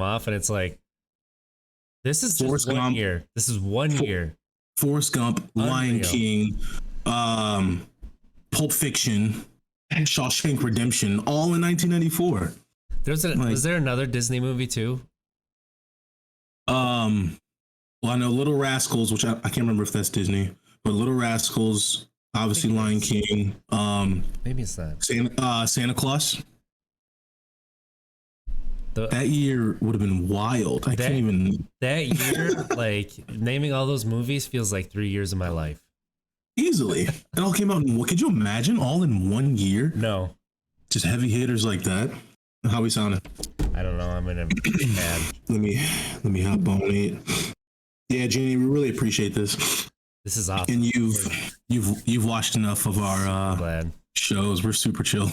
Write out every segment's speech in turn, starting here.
off, and it's like, this is just Forrest one Gump. year. This is one year. Forrest Gump, Lion Unreal. King, Pulp Fiction, Shawshank Redemption, all in 1994. Was there another Disney movie too? Well, I know Little Rascals, which I can't remember if that's Disney, but Little Rascals, obviously Lion King. Maybe it's not. Santa Claus. The, That year would have been wild. I can't even. That year, like naming all those movies feels like 3 years of my life. Easily. It all came out in what? Could you imagine all in 1 year? No. Just heavy hitters like that. How we sounding? I don't know. I'm in a bad. Let me hop on it. Yeah, Jeannie, we really appreciate this. This is awesome. And you've watched enough of our shows. We're super chill.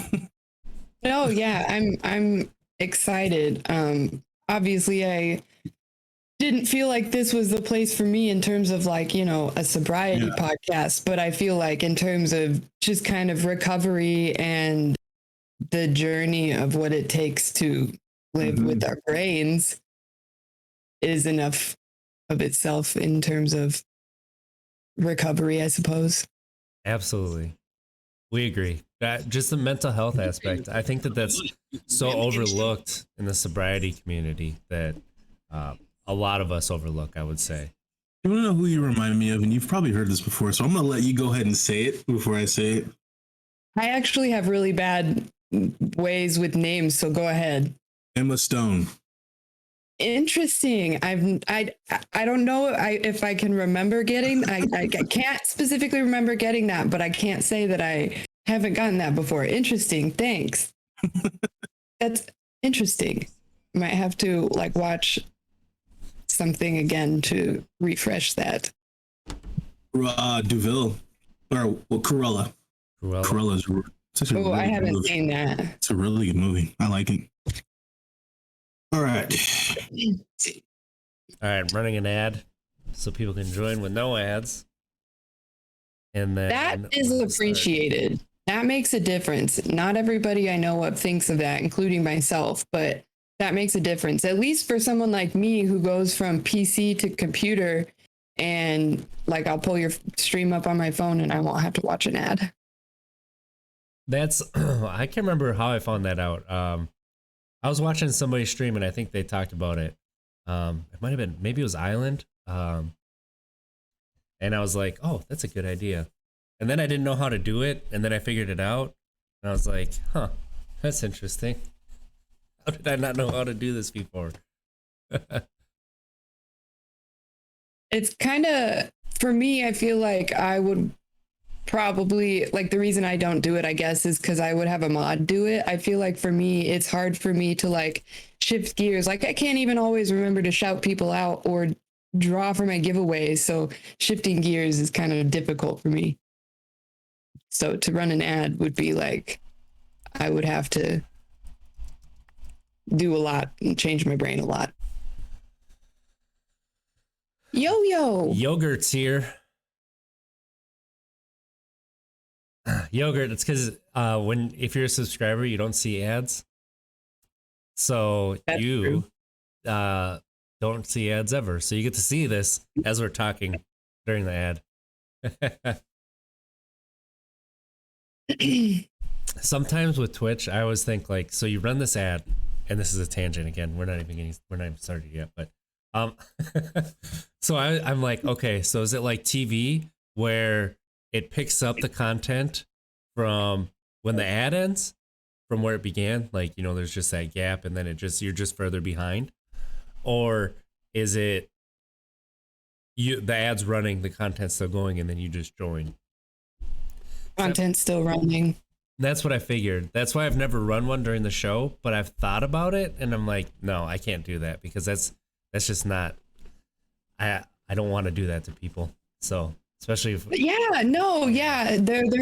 Oh yeah, I'm excited. Obviously I didn't feel like this was the place for me in terms of like, you know, a sobriety podcast, but I feel like in terms of just kind of recovery and the journey of what it takes to live with our brains is enough of itself in terms of recovery, I suppose. Absolutely. We agree. That just the mental health aspect. I think that's so overlooked in the sobriety community that a lot of us overlook, I would say. You want to know who you remind me of? And you've probably heard this before, so I'm going to let you go ahead and say it before I say it. I actually have really bad ways with names, so go ahead. Emma Stone. Interesting. I don't know if I can remember getting. I can't specifically remember getting that, but I can't say that I haven't gotten that before. Interesting. Thanks. That's interesting. Might have to like watch something again to refresh that. Duville or Cruella. Cruella's. Oh, I haven't seen that. It's a really good movie. I like it. All right. All right, running an ad so people can join with no ads. And then that is appreciated. That makes a difference. Not everybody I know what thinks of that, including myself, but that makes a difference. At least for someone like me who goes from PC to computer and like I'll pull your stream up on my phone and I won't have to watch an ad. That's I can't remember how I found that out. I was watching somebody stream and I think they talked about it. It might have been, maybe it was Island. And I was like, oh, that's a good idea. And then I didn't know how to do it. And then I figured it out. And I was like, huh, that's interesting. How did I not know how to do this before? It's kind of, for me, I feel like I would probably, like the reason I don't do it, I guess, is because I would have a mod do it. I feel like for me, it's hard for me to like shift gears. Like I can't even always remember to shout people out or draw for my giveaways. So shifting gears is kind of difficult for me. So to run an ad would be like, I would have to do a lot and change my brain a lot. Yo. Yogurt's here. Yogurt, it's because if you're a subscriber, you don't see ads. So that's you don't see ads ever. So you get to see this as we're talking during the ad. Sometimes with Twitch, I always think like, so you run this ad, and this is a tangent again. We're not even started yet, but so I'm like, okay, so is it like TV where it picks up the content from when the ad ends, from where it began? Like, you know, there's just that gap, and then you're just further behind, or is it the ad's running, the content's still going, and then you just join? Content's still running. That's what I figured. That's why I've never run one during the show, but I've thought about it, and I'm like, no, I can't do that because that's just not. I don't want to do that to people. So especially if there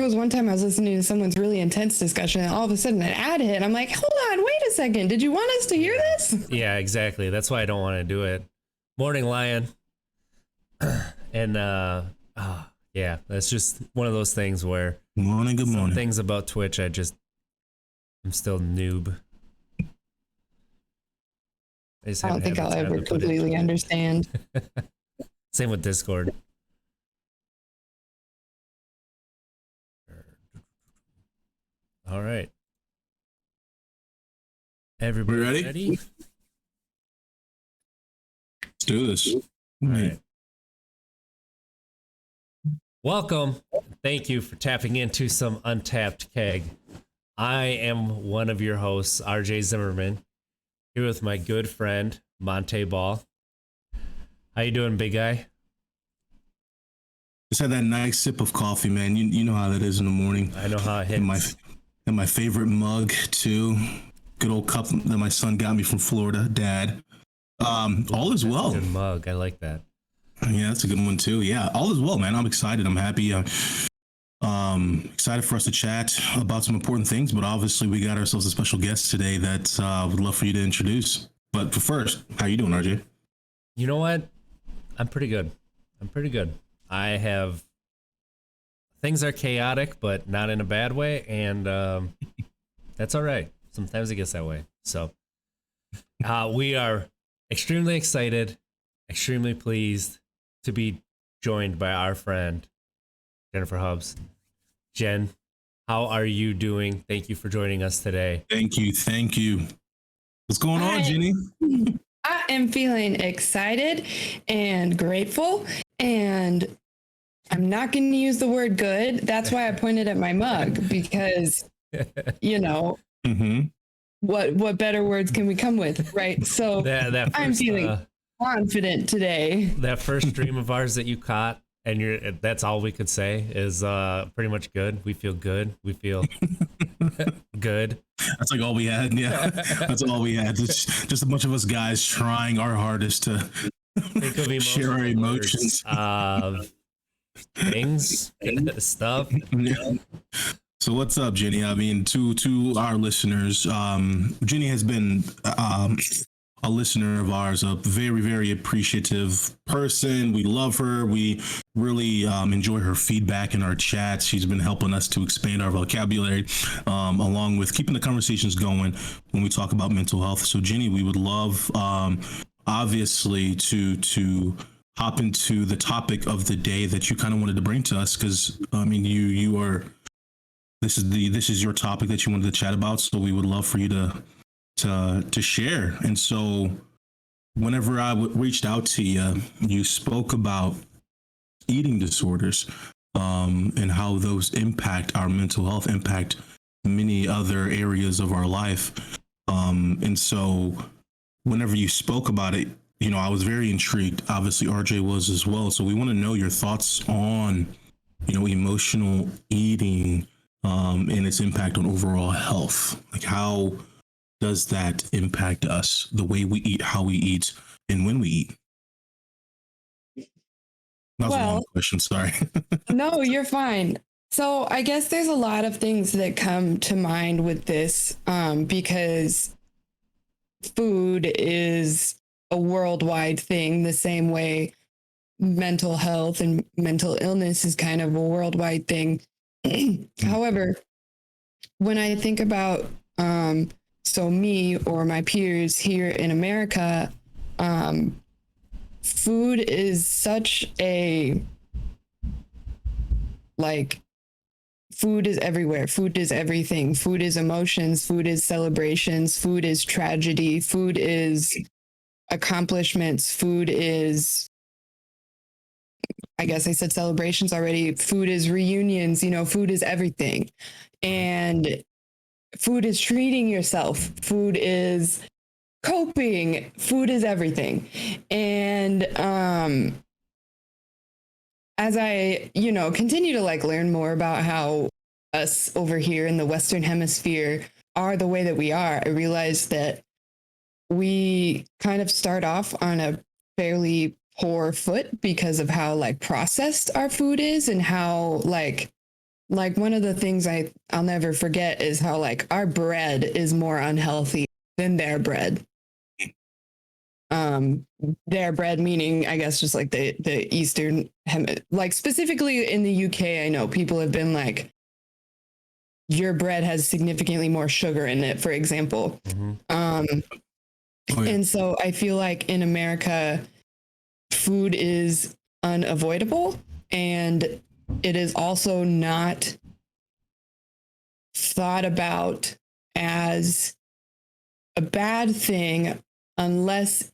was one time I was listening to someone's really intense discussion, and all of a sudden an ad hit. I'm like, hold on, wait a second. Did you want us to hear this? Yeah, exactly. That's why I don't want to do it. Morning, Lion. And yeah, that's just one of those things where good morning. Things about Twitch, I'm still noob. I don't think I'll ever completely understand. Same with Discord. All right. Everybody ready? Let's do this. All right. Welcome. Thank you for tapping into some Untapped Keg. I am one of your hosts, RJ Zimmerman, here with my good friend, Monte Ball. How you doing, big guy? Just had that nice sip of coffee, man. You know how that is in the morning. I know how it hits. And my favorite mug, too. Good old cup that my son got me from Florida, Dad. All is well. Good mug. I like that. Yeah, that's a good one too. Yeah, all is well, man. I'm excited. I'm happy. Excited for us to chat about some important things, but obviously we got ourselves a special guest today that would love for you to introduce. But first, how you doing, RJ? You know what? I'm pretty good. I have things are chaotic, but not in a bad way, and that's all right. Sometimes it gets that way. So we are extremely excited, extremely pleased to be joined by our friend Jennifer Hubbs. Jen, how are you doing? Thank you for joining us today. Thank you. What's going on, Jenny? I am feeling excited and grateful, and I'm not going to use the word good. That's why I pointed at my mug, because, you know, what better words can we come with, right? So I'm feeling confident today. That first stream of ours that you caught, and that's all we could say is pretty much good. We feel good. We feel good. That's like all we had. Yeah, that's all we had. It's just a bunch of us guys trying our hardest to share our emotions of things, stuff. Yeah. So what's up, Jenny? I mean, to our listeners, Jenny has been a listener of ours, a very, very appreciative person. We love her. We really enjoy her feedback in our chats. She's been helping us to expand our vocabulary, along with keeping the conversations going when we talk about mental health. So, Jenny, we would love, obviously, to hop into the topic of the day that you kind of wanted to bring to us, because I mean, you are. This is your topic that you wanted to chat about, so we would love for you to share. And so whenever I reached out to you, you spoke about eating disorders, and how those impact our mental health, impact many other areas of our life. And so whenever you spoke about it, you know, I was very intrigued. Obviously RJ was as well. So we want to know your thoughts on, you know, emotional eating, and its impact on overall health. Like, how does that impact us, the way we eat, how we eat, and when we eat? That was a long question, sorry. No, you're fine. So I guess there's a lot of things that come to mind with this, because food is a worldwide thing, the same way mental health and mental illness is kind of a worldwide thing. However, when I think about so me or my peers here in America, food is such a, like, food is everywhere. Food is everything. Food is emotions. Food is celebrations. Food is tragedy. Food is accomplishments. Food is, I guess I said celebrations already. Food is reunions, you know, food is everything. And food is treating yourself. Food is coping. Food is everything. And as I, you know, continue to like learn more about how us over here in the Western Hemisphere are the way that we are, I realized that we kind of start off on a fairly poor foot because of how like processed our food is, and how like one of the things I'll never forget is how like our bread is more unhealthy than their bread. Their bread meaning, I guess, just like the Eastern, like specifically in the UK, I know people have been like, your bread has significantly more sugar in it, for example. Oh, yeah. And so I feel like in America, food is unavoidable, and it is also not thought about as a bad thing unless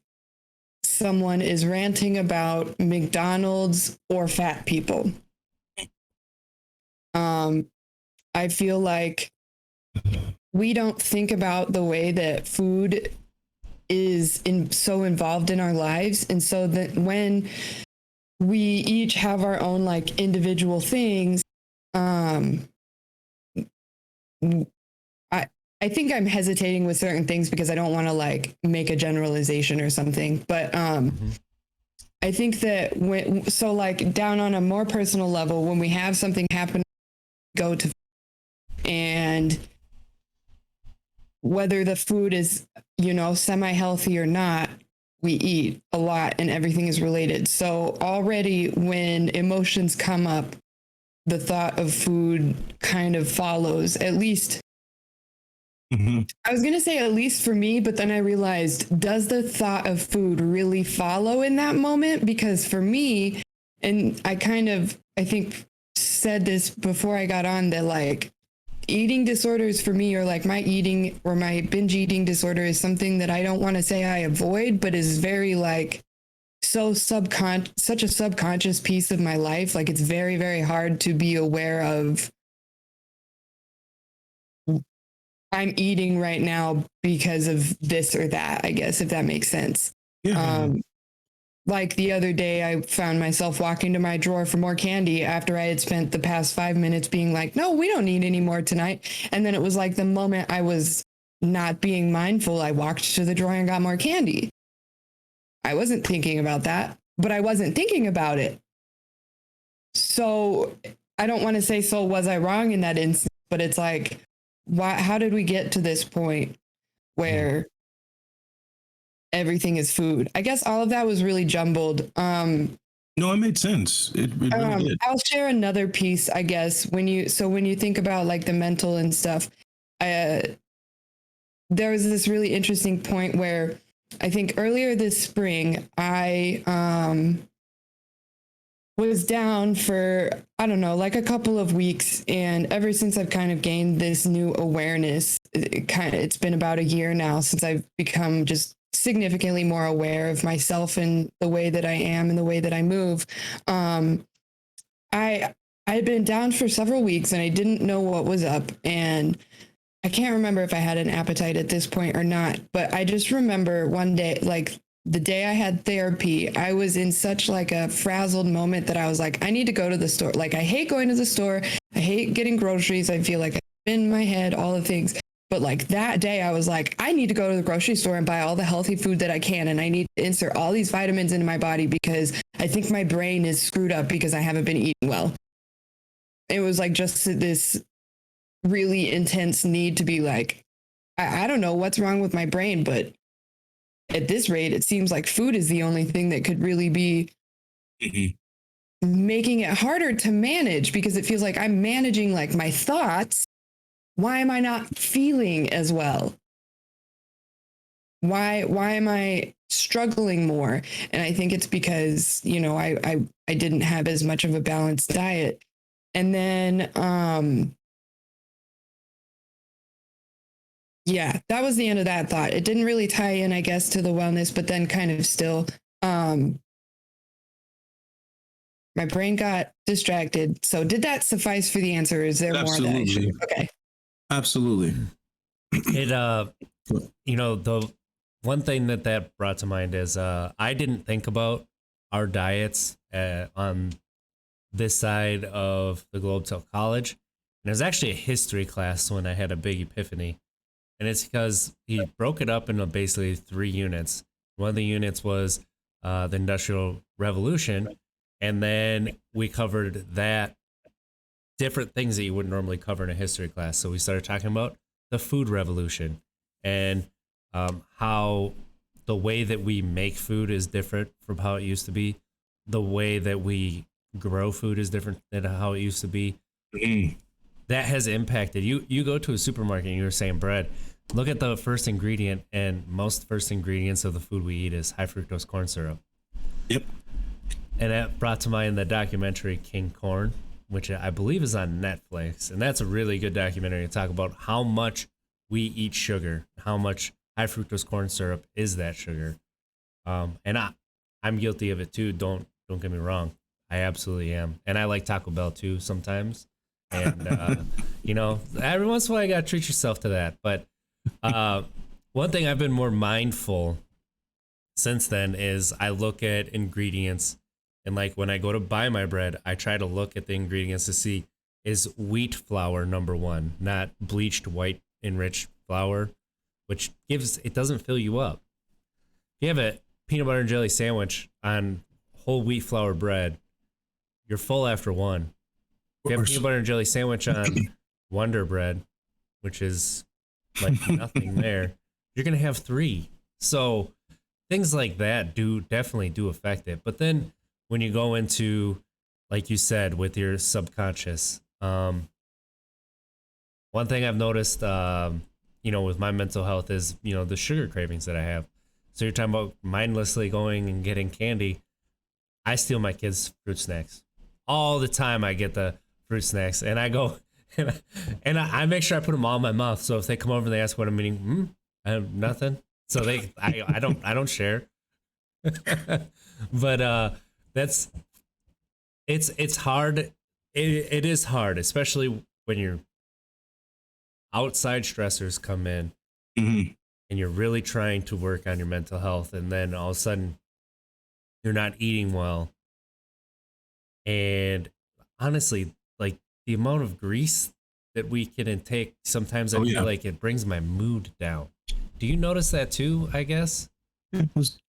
someone is ranting about McDonald's or fat people. I feel like we don't think about the way that food is so involved in our lives. And so that when we each have our own like individual things, I think I'm hesitating with certain things because I don't want to like make a generalization or something. But I think that so like down on a more personal level, when we have something happen, go to, and whether the food is, semi-healthy or not, we eat a lot and everything is related. So already when emotions come up, the thought of food kind of follows, at least. I was going to say at least for me, but then I realized, does the thought of food really follow in that moment? Because for me, and I think said this before I got on, that like eating disorders for me, or like my eating or my binge eating disorder, is something that I don't want to say I avoid, but is very like such a subconscious piece of my life. Like it's very, very hard to be aware of, I'm eating right now because of this or that, I guess, if that makes sense. Yeah. Like the other day, I found myself walking to my drawer for more candy after I had spent the past 5 minutes being like, no, we don't need any more tonight. And then it was like the moment I was not being mindful, I walked to the drawer and got more candy. I wasn't thinking about that, but I wasn't thinking about it. So I don't want to say, so was I wrong in that instance, but it's like, how did we get to this point where everything is food? I guess all of that was really jumbled. No, it made sense. It really did. I'll share another piece, I guess. When you think about like the mental and stuff, there was this really interesting point where I think earlier this spring, I was down for, I don't know, like a couple of weeks. And ever since I've kind of gained this new awareness, it's been about a year now since I've become just significantly more aware of myself and the way that I am and the way that I move. I had been down for several weeks and I didn't know what was up. And I can't remember if I had an appetite at this point or not, but I just remember one day, like the day I had therapy, I was in such like a frazzled moment that I was like, I need to go to the store. Like, I hate going to the store. I hate getting groceries. I feel like I'm in my head, all the things. But like that day, I was like, I need to go to the grocery store and buy all the healthy food that I can. And I need to insert all these vitamins into my body because I think my brain is screwed up because I haven't been eating well. It was like just this really intense need to be like, I don't know what's wrong with my brain, but at this rate, it seems like food is the only thing that could really be making it harder to manage, because it feels like I'm managing like my thoughts. Why am I not feeling as well? Why am I struggling more? And I think it's because, I didn't have as much of a balanced diet. And then yeah, that was the end of that thought. It didn't really tie in, I guess, to the wellness, but then kind of still, my brain got distracted. So did that suffice for the answer? Or is there more that I should? Okay. Absolutely. It, the one thing that brought to mind is I didn't think about our diets on this side of the globe till college. And it was actually a history class when I had a big epiphany. And it's because he broke it up into basically 3 units. One of the units was the Industrial Revolution. And then we covered that, different things that you wouldn't normally cover in a history class. So we started talking about the food revolution and how the way that we make food is different from how it used to be. The way that we grow food is different than how it used to be. That has impacted you. You go to a supermarket and you're saying bread. look at the first ingredient, and most first ingredients of the food we eat is high fructose corn syrup. Yep. And that brought to mind the documentary King Corn, which I believe is on Netflix. And that's a really good documentary to talk about how much we eat sugar, how much high fructose corn syrup is that sugar. And I'm guilty of it too. Don't get me wrong. I absolutely am. And I like Taco Bell too sometimes. And, you know, every once in a while you got to treat yourself to that. But one thing I've been more mindful since then is I look at ingredients, and like when I go to buy my bread, I try to look at the ingredients to see, is wheat flour number one, not bleached white enriched flour, which it doesn't fill you up. If you have a peanut butter and jelly sandwich on whole wheat flour bread, you're full after one. If you have a peanut butter and jelly sandwich on Wonder Bread, which is like nothing there, you're gonna have three. So things like that definitely do affect it. But then when you go into, like you said, with your subconscious, one thing I've noticed, you know, with my mental health is, you know, the sugar cravings that I have. So you're talking about mindlessly going and getting candy. I steal my kids' fruit snacks all the time. I get the fruit snacks and I go and I make sure I put them all in my mouth. So if they come over and they ask what I'm eating, I have nothing. So I don't share. But it's hard. It is hard, especially when you're outside stressors come in, Mm-hmm. and you're really trying to work on your mental health, and then all of a sudden you're not eating well. And honestly, like the amount of grease that we can intake, sometimes I feel like it brings my mood down. Do you notice that too, I guess? That most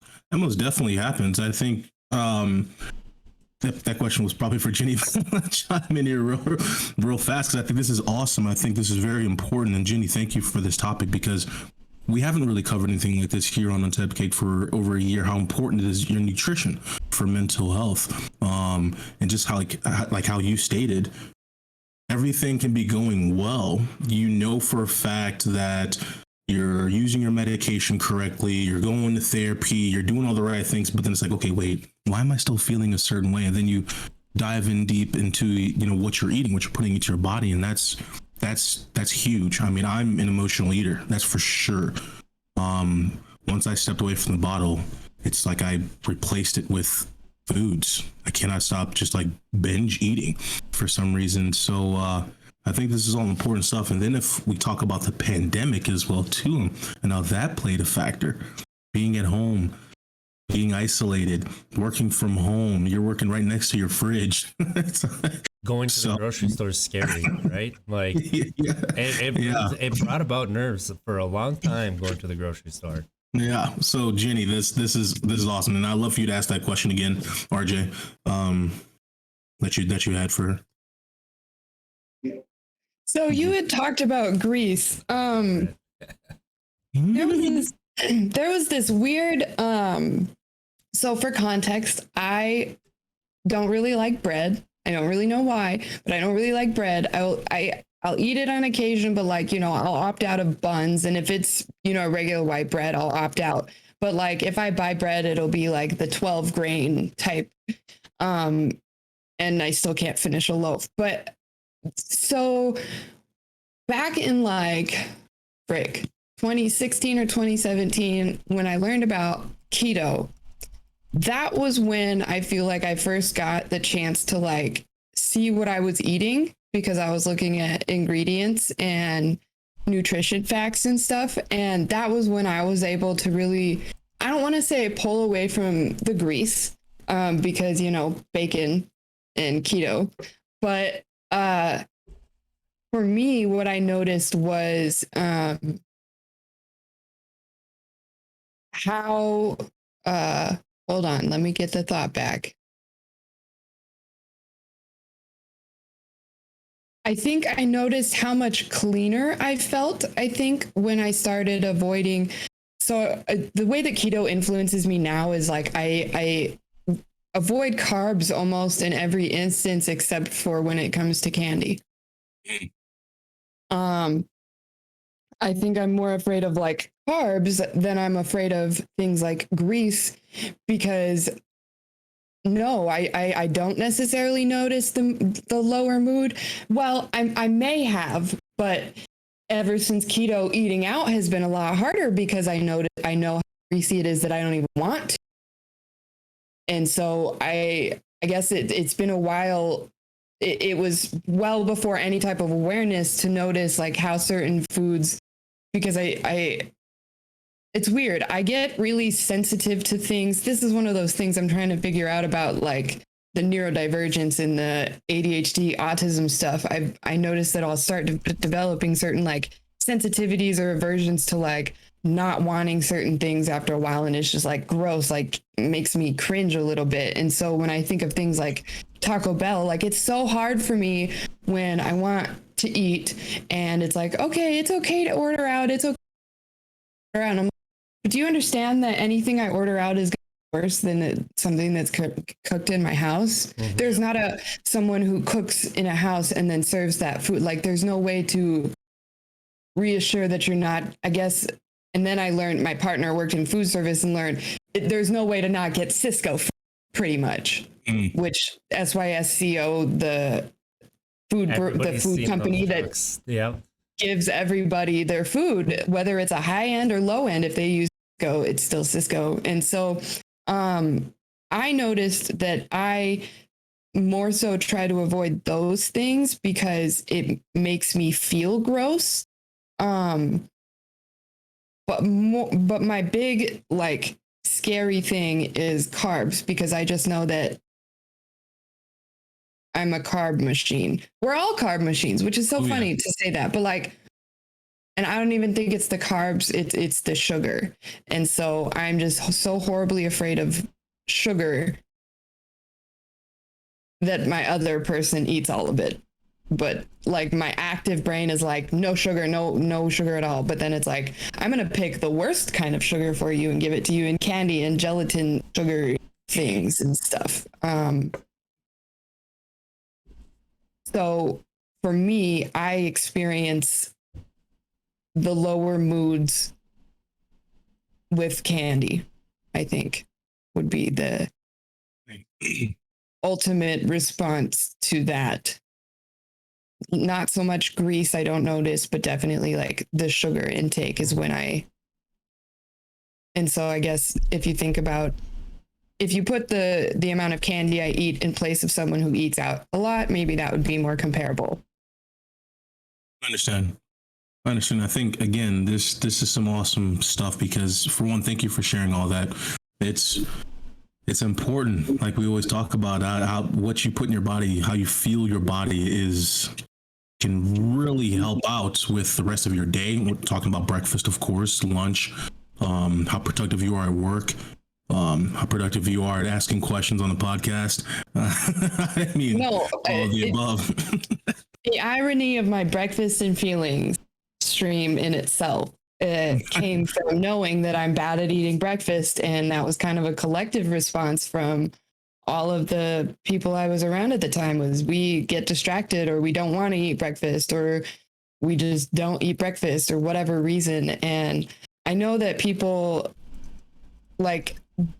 definitely happens. I think that question was probably for Jenny. Chime in here real fast, because I think this is awesome. I think this is very important. And Jenny, thank you for this topic, because we haven't really covered anything like this here on Untapped Keg for over a year, how important it is your nutrition for mental health. And just how like how you stated, everything can be going well. You know for a fact that you're using your medication correctly, you're going to therapy, you're doing all the right things, but then it's like, okay, wait, why am I still feeling a certain way? And then you dive in deep into, you know, what you're eating, what you're putting into your body, and that's huge. I mean, I'm an emotional eater, that's for sure. Once I stepped away from the bottle, it's like I replaced it with foods. I cannot stop just like binge eating for some reason. So I think this is all important stuff. And then if we talk about the pandemic as well too, and how that played a factor, being at home, being isolated, working from home, you're working right next to your fridge. Going to the grocery store is scary, right? Like it brought about nerves for a long time, going to the grocery store. Yeah. So Jenny, this is awesome. And I'd love for you to ask that question again, RJ, that you had for her. So you had talked about grease. There was this weird, so for context, I don't really like bread. I don't really know why, but I don't really like bread. I'll eat it on occasion, but like, you know, I'll opt out of buns. And if it's, you know, regular white bread, I'll opt out. But like if I buy bread, it'll be like the 12 grain type. And I still can't finish a loaf. But so back in like 2016 or 2017, when I learned about keto, that was when I feel like I first got the chance to like see what I was eating, because I was looking at ingredients and nutrition facts and stuff. And that was when I was able to really, I don't want to say pull away from the grease, because, you know, bacon and keto, but for me, what I noticed was how, hold on, let me get the thought back. I think I noticed how much cleaner I felt, I think, when I started avoiding. So the way that keto influences me now is like I avoid carbs almost in every instance except for when it comes to candy. I think I'm more afraid of like carbs than I'm afraid of things like grease, because no, I don't necessarily notice the lower mood. Well, I may have, but ever since keto, eating out has been a lot harder because I know how greasy it is that I don't even want to. And so I guess it's been a while. It was well before any type of awareness to notice like how certain foods, because it's weird. I get really sensitive to things. This is one of those things I'm trying to figure out about like the neurodivergence and the ADHD autism stuff. I noticed that I'll start developing certain like sensitivities or aversions to like not wanting certain things after a while, and it's just like gross, like makes me cringe a little bit. And so when I think of things like Taco Bell, like it's so hard for me when I want to eat and it's like, okay, it's okay to order out, it's okay to order out. And I'm like, but do you understand that anything I order out is worse than something that's cooked in my house? Mm-hmm. There's not someone who cooks in a house and then serves that food. Like there's no way to reassure that you're not, I guess. And then I learned, my partner worked in food service and learned there's no way to not get Cisco pretty much, which SYSCO, the food company that gives everybody their food, whether it's a high end or low end. If they use Cisco, it's still Cisco. And so I noticed that I more so try to avoid those things because it makes me feel gross. But my big like scary thing is carbs, because I just know that I'm a carb machine. We're all carb machines, which is so funny to say that, but like, and I don't even think it's the carbs, it's the sugar. And so I'm just so horribly afraid of sugar that my other person eats all of it. But like my active brain is like, no sugar, no sugar at all. But then it's like, I'm going to pick the worst kind of sugar for you and give it to you in candy and gelatin sugar things and stuff. So for me, I experience the lower moods with candy, I think would be the ultimate response to that. Not so much grease, I don't notice, but definitely like the sugar intake is when and so I guess if you think about, if you put the amount of candy I eat in place of someone who eats out a lot, maybe that would be more comparable. I understand. I think again, this is some awesome stuff, because for one, thank you for sharing all that. It's important, like we always talk about, how what you put in your body, how you feel your body can really help out with the rest of your day. We're talking about breakfast, of course, lunch, how productive you are at work, how productive you are at asking questions on the podcast. I mean, all of the above. The irony of my breakfast and feelings stream in itself came from knowing that I'm bad at eating breakfast. And that was kind of a collective response from all of the people I was around at the time, was we get distracted, or we don't want to eat breakfast, or we just don't eat breakfast, or whatever reason. And I know that people, like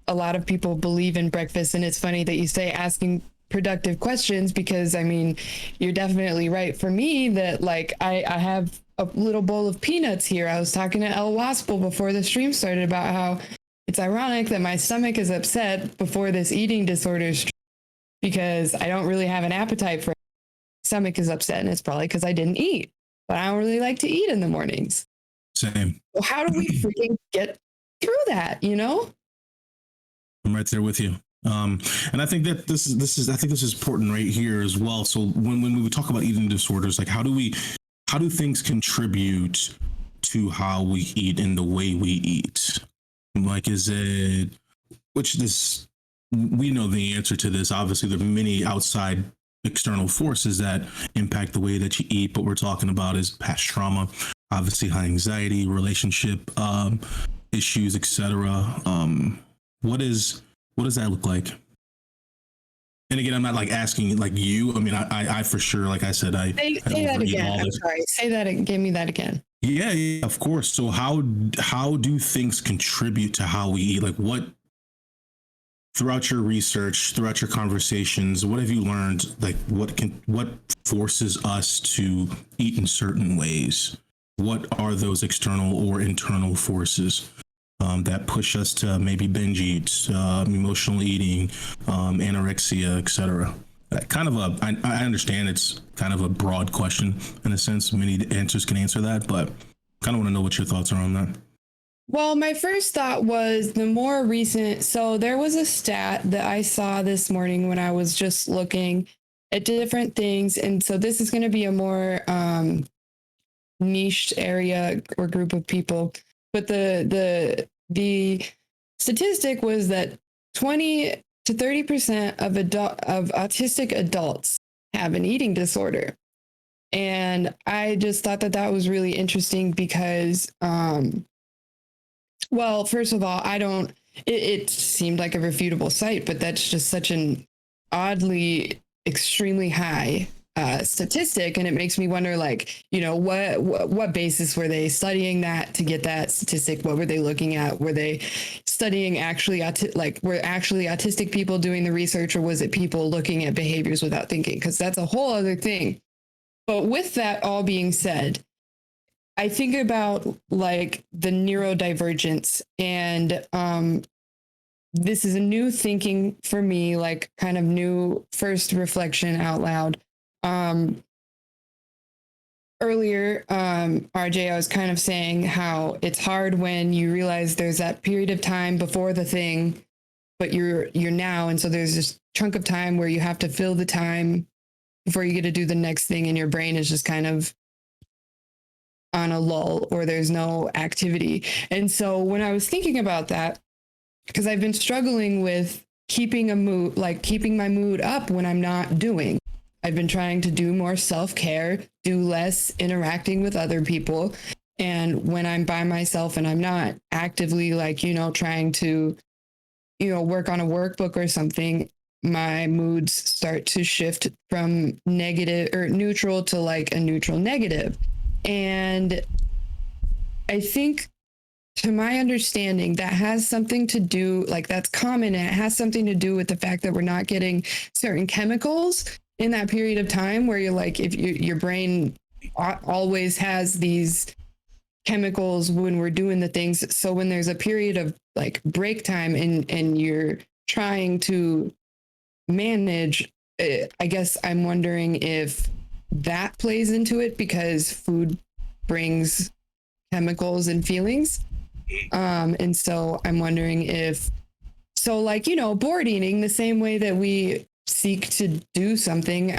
a lot of people, believe in breakfast. And it's funny that you say asking productive questions, because I mean, you're definitely right. For me, that like I have a little bowl of peanuts here. I was talking to El Waspel before the stream started about how it's ironic that my stomach is upset before this eating disorder stream, because I don't really have an appetite for it. Stomach is upset, and it's probably because I didn't eat, but I don't really like to eat in the mornings. Same. Well, how do we freaking get through that, you know? I'm right there with you. And I think that this is important right here as well. So when we talk about eating disorders, like how do things contribute to how we eat and the way we eat? Like, is it, we know the answer to this. Obviously, there are many outside external forces that impact the way that you eat, but we're talking about is past trauma, obviously high anxiety, relationship issues, etc. What does that look like? And again, I'm not like asking like you. I mean, I for sure, like I said, say that again. I'm sorry. Say that. Give me that again. Yeah, yeah, of course. So how do things contribute to how we eat? Like what throughout your research, throughout your conversations, what have you learned? Like what forces us to eat in certain ways? What are those external or internal forces that push us to maybe binge eat, emotional eating, anorexia, etc.? Kind of I understand it's kind of a broad question in a sense. Many answers can answer that, but kind of want to know what your thoughts are on that. Well, my first thought was the more recent. So there was a stat that I saw this morning when I was just looking at different things. And so this is going to be a more niche area or group of people. But the statistic was that 20 to 30% of autistic adults have an eating disorder. And I just thought that that was really interesting because well, first of all, I don't, it seemed like a refutable site, but that's just such an oddly, extremely high statistic. And it makes me wonder, like, you know, what basis were they studying that to get that statistic? What were they looking at? Were they studying actually, were actually autistic people doing the research, or was it people looking at behaviors without thinking? Because that's a whole other thing. But with that all being said, I think about like the neurodivergence, and this is a new thinking for me, like kind of new first reflection out loud. Earlier, RJ, I was kind of saying how it's hard when you realize there's that period of time before the thing, but you're now, and so there's this chunk of time where you have to fill the time before you get to do the next thing, and your brain is just kind of on a lull, or there's no activity. And so when I was thinking about that, because I've been struggling with keeping my mood up when I'm not doing. I've been trying to do more self-care, do less interacting with other people. And when I'm by myself and I'm not actively, like, you know, trying to, you know, work on a workbook or something, my moods start to shift from negative or neutral to like a neutral negative. And I think, to my understanding, that has something to do, like, that's common, and it has something to do with the fact that we're not getting certain chemicals in that period of time where you're like, if your brain always has these chemicals when we're doing the things. So when there's a period of like break time and you're trying to manage, I guess I'm wondering if that plays into it, because food brings chemicals and feelings. And so I'm wondering if, so like, you know, bored eating, the same way that we seek to do something,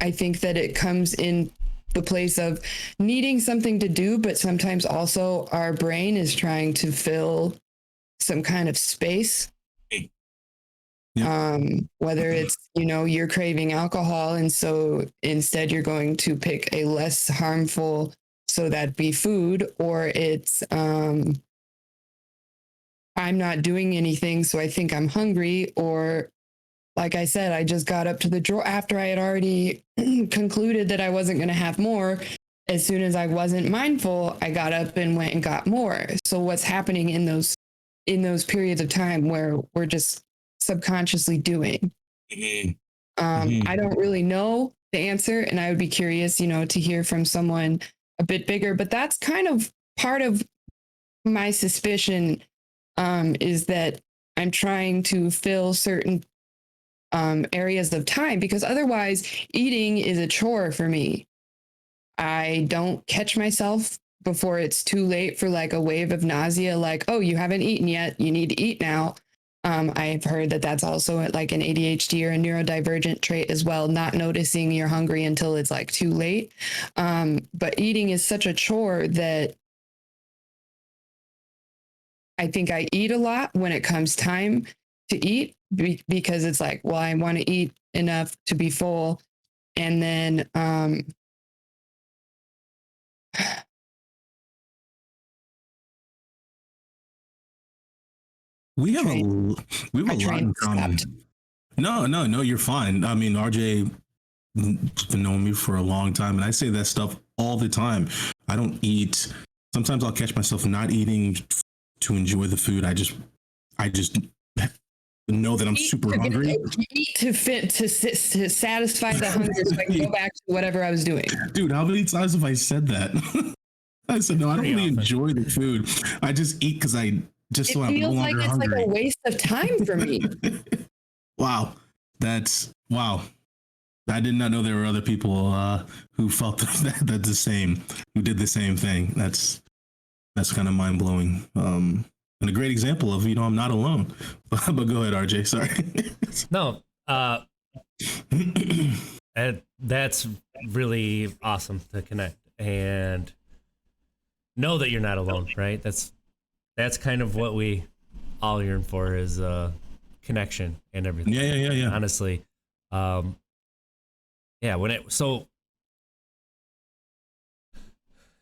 I think that it comes in the place of needing something to do, but sometimes also our brain is trying to fill some kind of space. Yep. Whether it's, you know, you're craving alcohol, and so instead you're going to pick a less harmful, so that'd be food, or it's I'm not doing anything, so I think I'm hungry, or like I said, I just got up to the drawer after I had already concluded that I wasn't going to have more. As soon as I wasn't mindful, I got up and went and got more. So what's happening in those periods of time where we're just subconsciously doing? I don't really know the answer, and I would be curious, you know, to hear from someone a bit bigger. But that's kind of part of my suspicion, is that I'm trying to fill certain areas of time, because otherwise eating is a chore for me. I don't catch myself before it's too late for like a wave of nausea, like, oh, you haven't eaten yet, you need to eat now. I've heard that that's also like an ADHD or a neurodivergent trait as well, not noticing you're hungry until it's like too late. But eating is such a chore that I think I eat a lot when it comes time to eat, because it's like, well, I want to eat enough to be full. And then we have a lot in common. No, you're fine. I mean, RJ has been knowing me for a long time, and I say that stuff all the time. I don't eat. Sometimes I'll catch myself not eating to enjoy the food. I just know that I'm super hungry. Eat to satisfy the hunger so I can go back to whatever I was doing. Dude, how many times have I said that? I said, no, I don't really enjoy the food. I just eat because I just so I'm no longer hungry. It feels like it's like a waste of time for me. Wow. Wow. I did not know there were other people who felt that the same, who did the same thing. That's kind of mind blowing. And a great example of, I'm not alone. But go ahead, RJ. Sorry. No. That's really awesome to connect and know that you're not alone, right? That's kind of what we all yearn for is connection and everything. Yeah. Honestly, so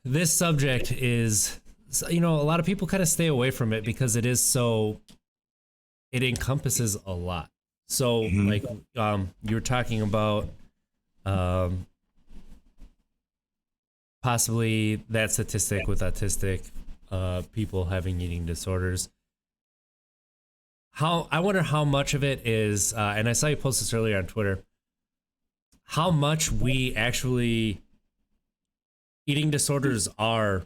this subject is, a lot of people kind of stay away from it because it encompasses a lot. So like you were talking about possibly that statistic with autistic people having eating disorders. I wonder how much of it is, and I saw you post this earlier on Twitter, how much we actually, eating disorders are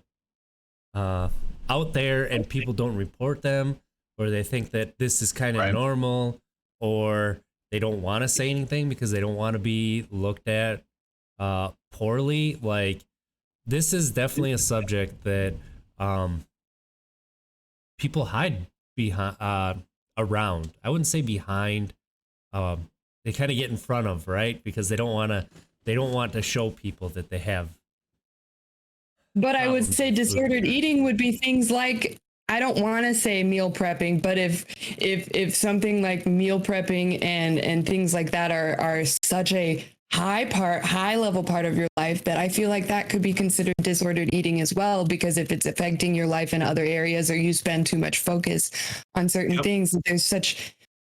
out there and people don't report them, or they think that this is kind of normal, or they don't want to say anything because they don't want to be looked at poorly. Like, this is definitely a subject that people hide behind, around. I wouldn't say behind. They kind of get in front of, right? Because they don't want to show people that they have. But I would say disordered eating would be things like, I don't want to say meal prepping, but if something like meal prepping and things like that are such a high level part of your life, that I feel like that could be considered disordered eating as well, because if it's affecting your life in other areas, or you spend too much focus on certain things,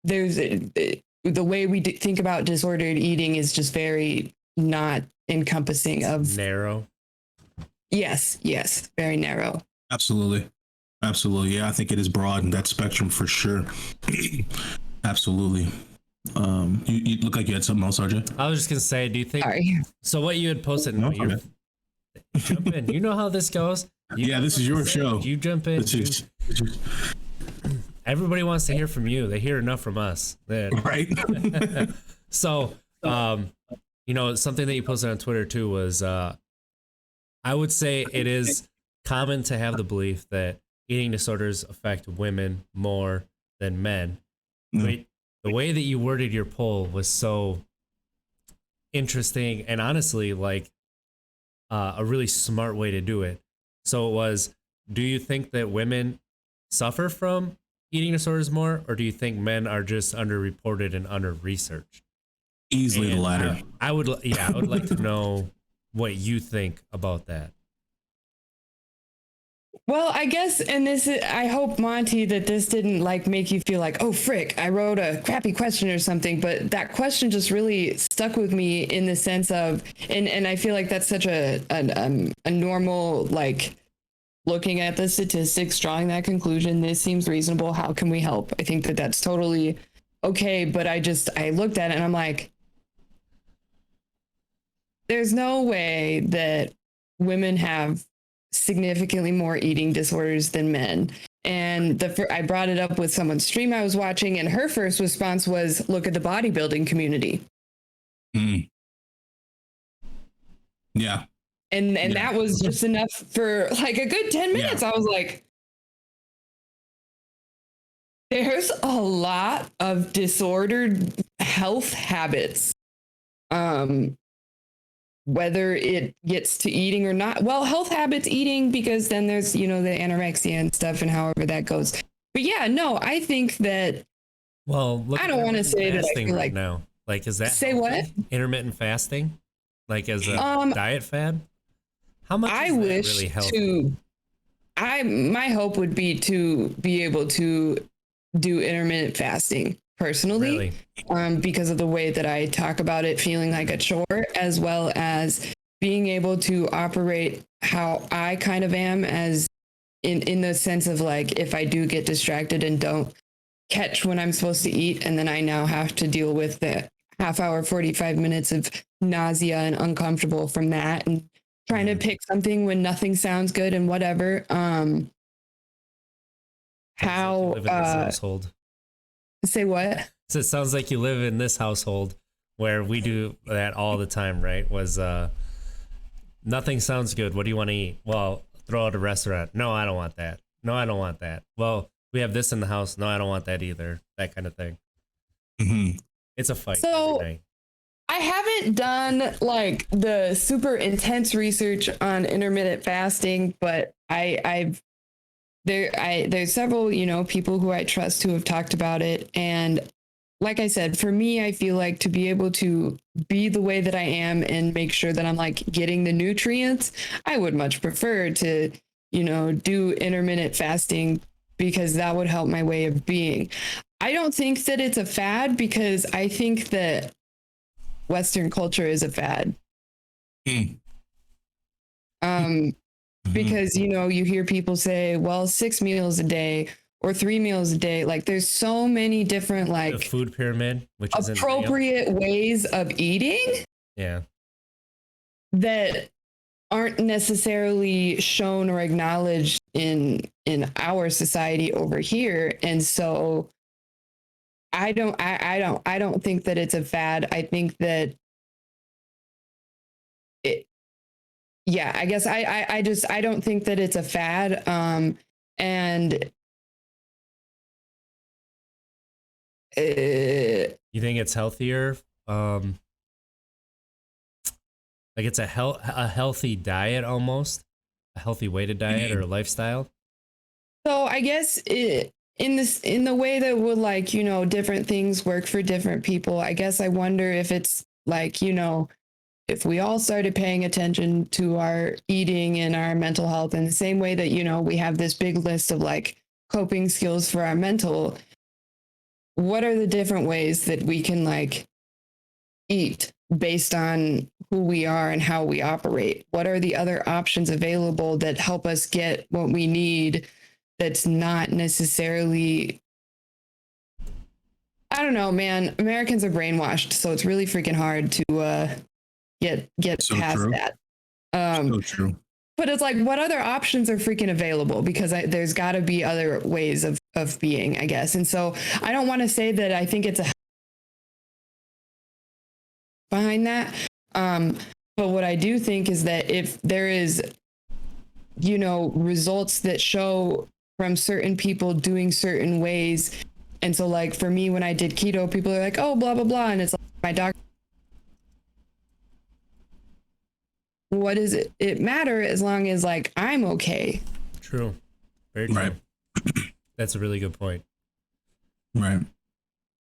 the way we think about disordered eating is just very not encompassing of narrow. Yes, very narrow. Absolutely. Yeah, I think it is broad in that spectrum for sure. Absolutely. You look like you had something else, RJ. I was just gonna say, do you think? Sorry. So what you had posted? No, jump in. You know how this goes. This is your show. You jump in. Everybody wants to hear from you. They hear enough from us. Right. So, something that you posted on Twitter too was, I would say it is common to have the belief that eating disorders affect women more than men. But the way that you worded your poll was so interesting and honestly like a really smart way to do it. So it was, do you think that women suffer from eating disorders more, or do you think men are just underreported and under-researched? Easily the latter. I would like to know what you think about that. Well, I guess, I hope, Monty, that this didn't make you feel like, oh, frick, I wrote a crappy question or something. But that question just really stuck with me in the sense of, and I feel like that's such a normal, looking at the statistics, drawing that conclusion, this seems reasonable. How can we help? I think that that's totally okay. But I looked at it and I'm like, there's no way that women have significantly more eating disorders than men. And I brought it up with someone's stream I was watching, and her first response was, look at the bodybuilding community. Yeah. And that was just enough for a good 10 minutes. Yeah. I was like, there's a lot of disordered health habits. Whether it gets to eating or not. Well, health habits, eating, because then there's, the anorexia and stuff and however that goes. But yeah, no, I think that, I don't want to say that I feel right now. Is that say what? Intermittent fasting? As a diet fad? How much I is wish that really healthy? My hope would be to be able to do intermittent fasting personally, because of the way that I talk about it feeling like a chore, as well as being able to operate how I kind of am, as in the sense of like, if I do get distracted and don't catch when I'm supposed to eat, and then I now have to deal with the half hour, 45 minutes of nausea and uncomfortable from that, and trying to pick something when nothing sounds good and whatever. How live in this household. Say what? So it sounds like you live in this household where we do that all the time, right? Was nothing sounds good. What do you want to eat? Well, throw out a restaurant. No, I don't want that. No, I don't want that. Well, we have this in the house. No, I don't want that either. That kind of thing. Mm-hmm. It's a fight. So every night. I haven't done like the super intense research on intermittent fasting, but there's several, people who I trust who have talked about it. And like I said, for me, I feel like to be able to be the way that I am and make sure that I'm like getting the nutrients, I would much prefer to, do intermittent fasting, because that would help my way of being. I don't think that it's a fad, because I think that Western culture is a fad. Because, you hear people say, well, 6 meals a day or 3 meals a day. Like there's so many different like the food pyramid, which is appropriate ways of eating. Yeah. That aren't necessarily shown or acknowledged in our society over here. And so I don't think that it's a fad. I think that I guess I don't think that it's a fad. And you think it's healthier? Like it's a healthy diet, almost a healthy way to diet or a lifestyle. So I guess in the way that would like, different things work for different people. I guess I wonder if it's like, if we all started paying attention to our eating and our mental health in the same way that, we have this big list of like coping skills for our mental, what are the different ways that we can like eat based on who we are and how we operate? What are the other options available that help us get what we need? That's not necessarily, I don't know, man. Americans are brainwashed, so it's really freaking hard to get So past true. that. So true. But it's like, what other options are freaking available? Because there's got to be other ways of being, I guess. And so I don't want to say that I think it's a behind that. But what I do think is that if there is, results that show from certain people doing certain ways. And so like for me, when I did keto, people are like, oh, blah, blah, blah. And it's like my doctor. What does it matter as long as like I'm okay? True. Very true. Right. That's a really good point. Right.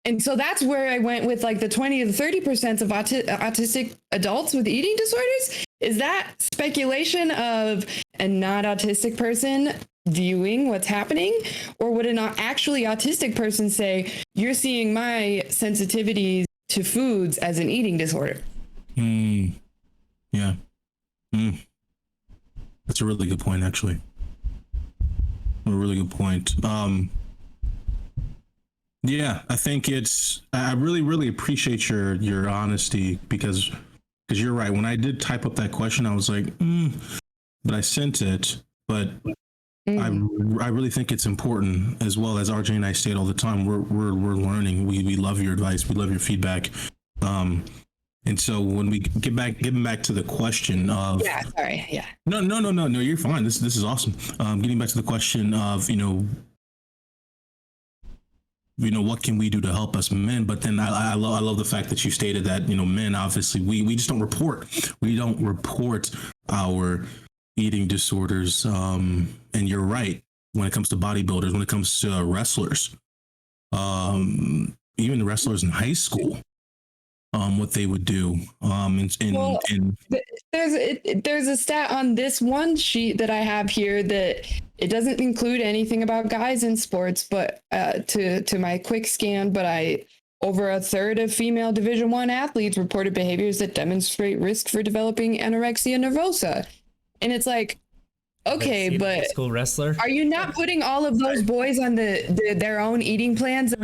And so that's where I went with like the 20 to 30% of autistic adults with eating disorders. Is that speculation of a not autistic person viewing what's happening? Or would a not actually autistic person say, you're seeing my sensitivities to foods as an eating disorder? Yeah. That's a really good point, actually. A really good point. Yeah, I think I really, really appreciate your honesty, because you're right. When I did type up that question, I was like, but I sent it. But I really think it's important, as well as RJ and I say it all the time. We're learning. We love your advice. We love your feedback. And so when we getting back to the question of no, you're fine. This is awesome. Getting back to the question of what can we do to help us men? But then I love the fact that you stated that men, obviously we just don't report. We don't report our eating disorders. And you're right when it comes to bodybuilders, when it comes to wrestlers, even the wrestlers in high school. What they would do. There's a stat on this one sheet that I have here that it doesn't include anything about guys in sports, but to my quick scan, but I over a third of female Division I athletes reported behaviors that demonstrate risk for developing anorexia nervosa. And it's like, okay, but school wrestler, are you not putting all of those boys on their own eating plans?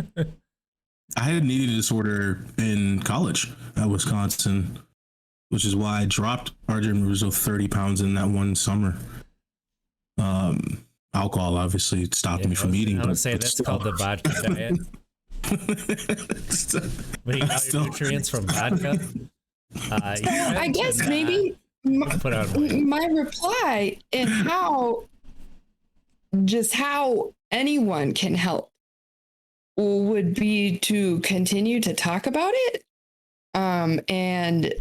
I had an eating disorder in college at Wisconsin, which is why I dropped Arjun Russo 30 pounds in that one summer. Alcohol obviously stopped me from eating. I would say that's called the vodka diet. But you got your nutrients from vodka. I guess maybe my reply and how anyone can help would be to continue to talk about it, and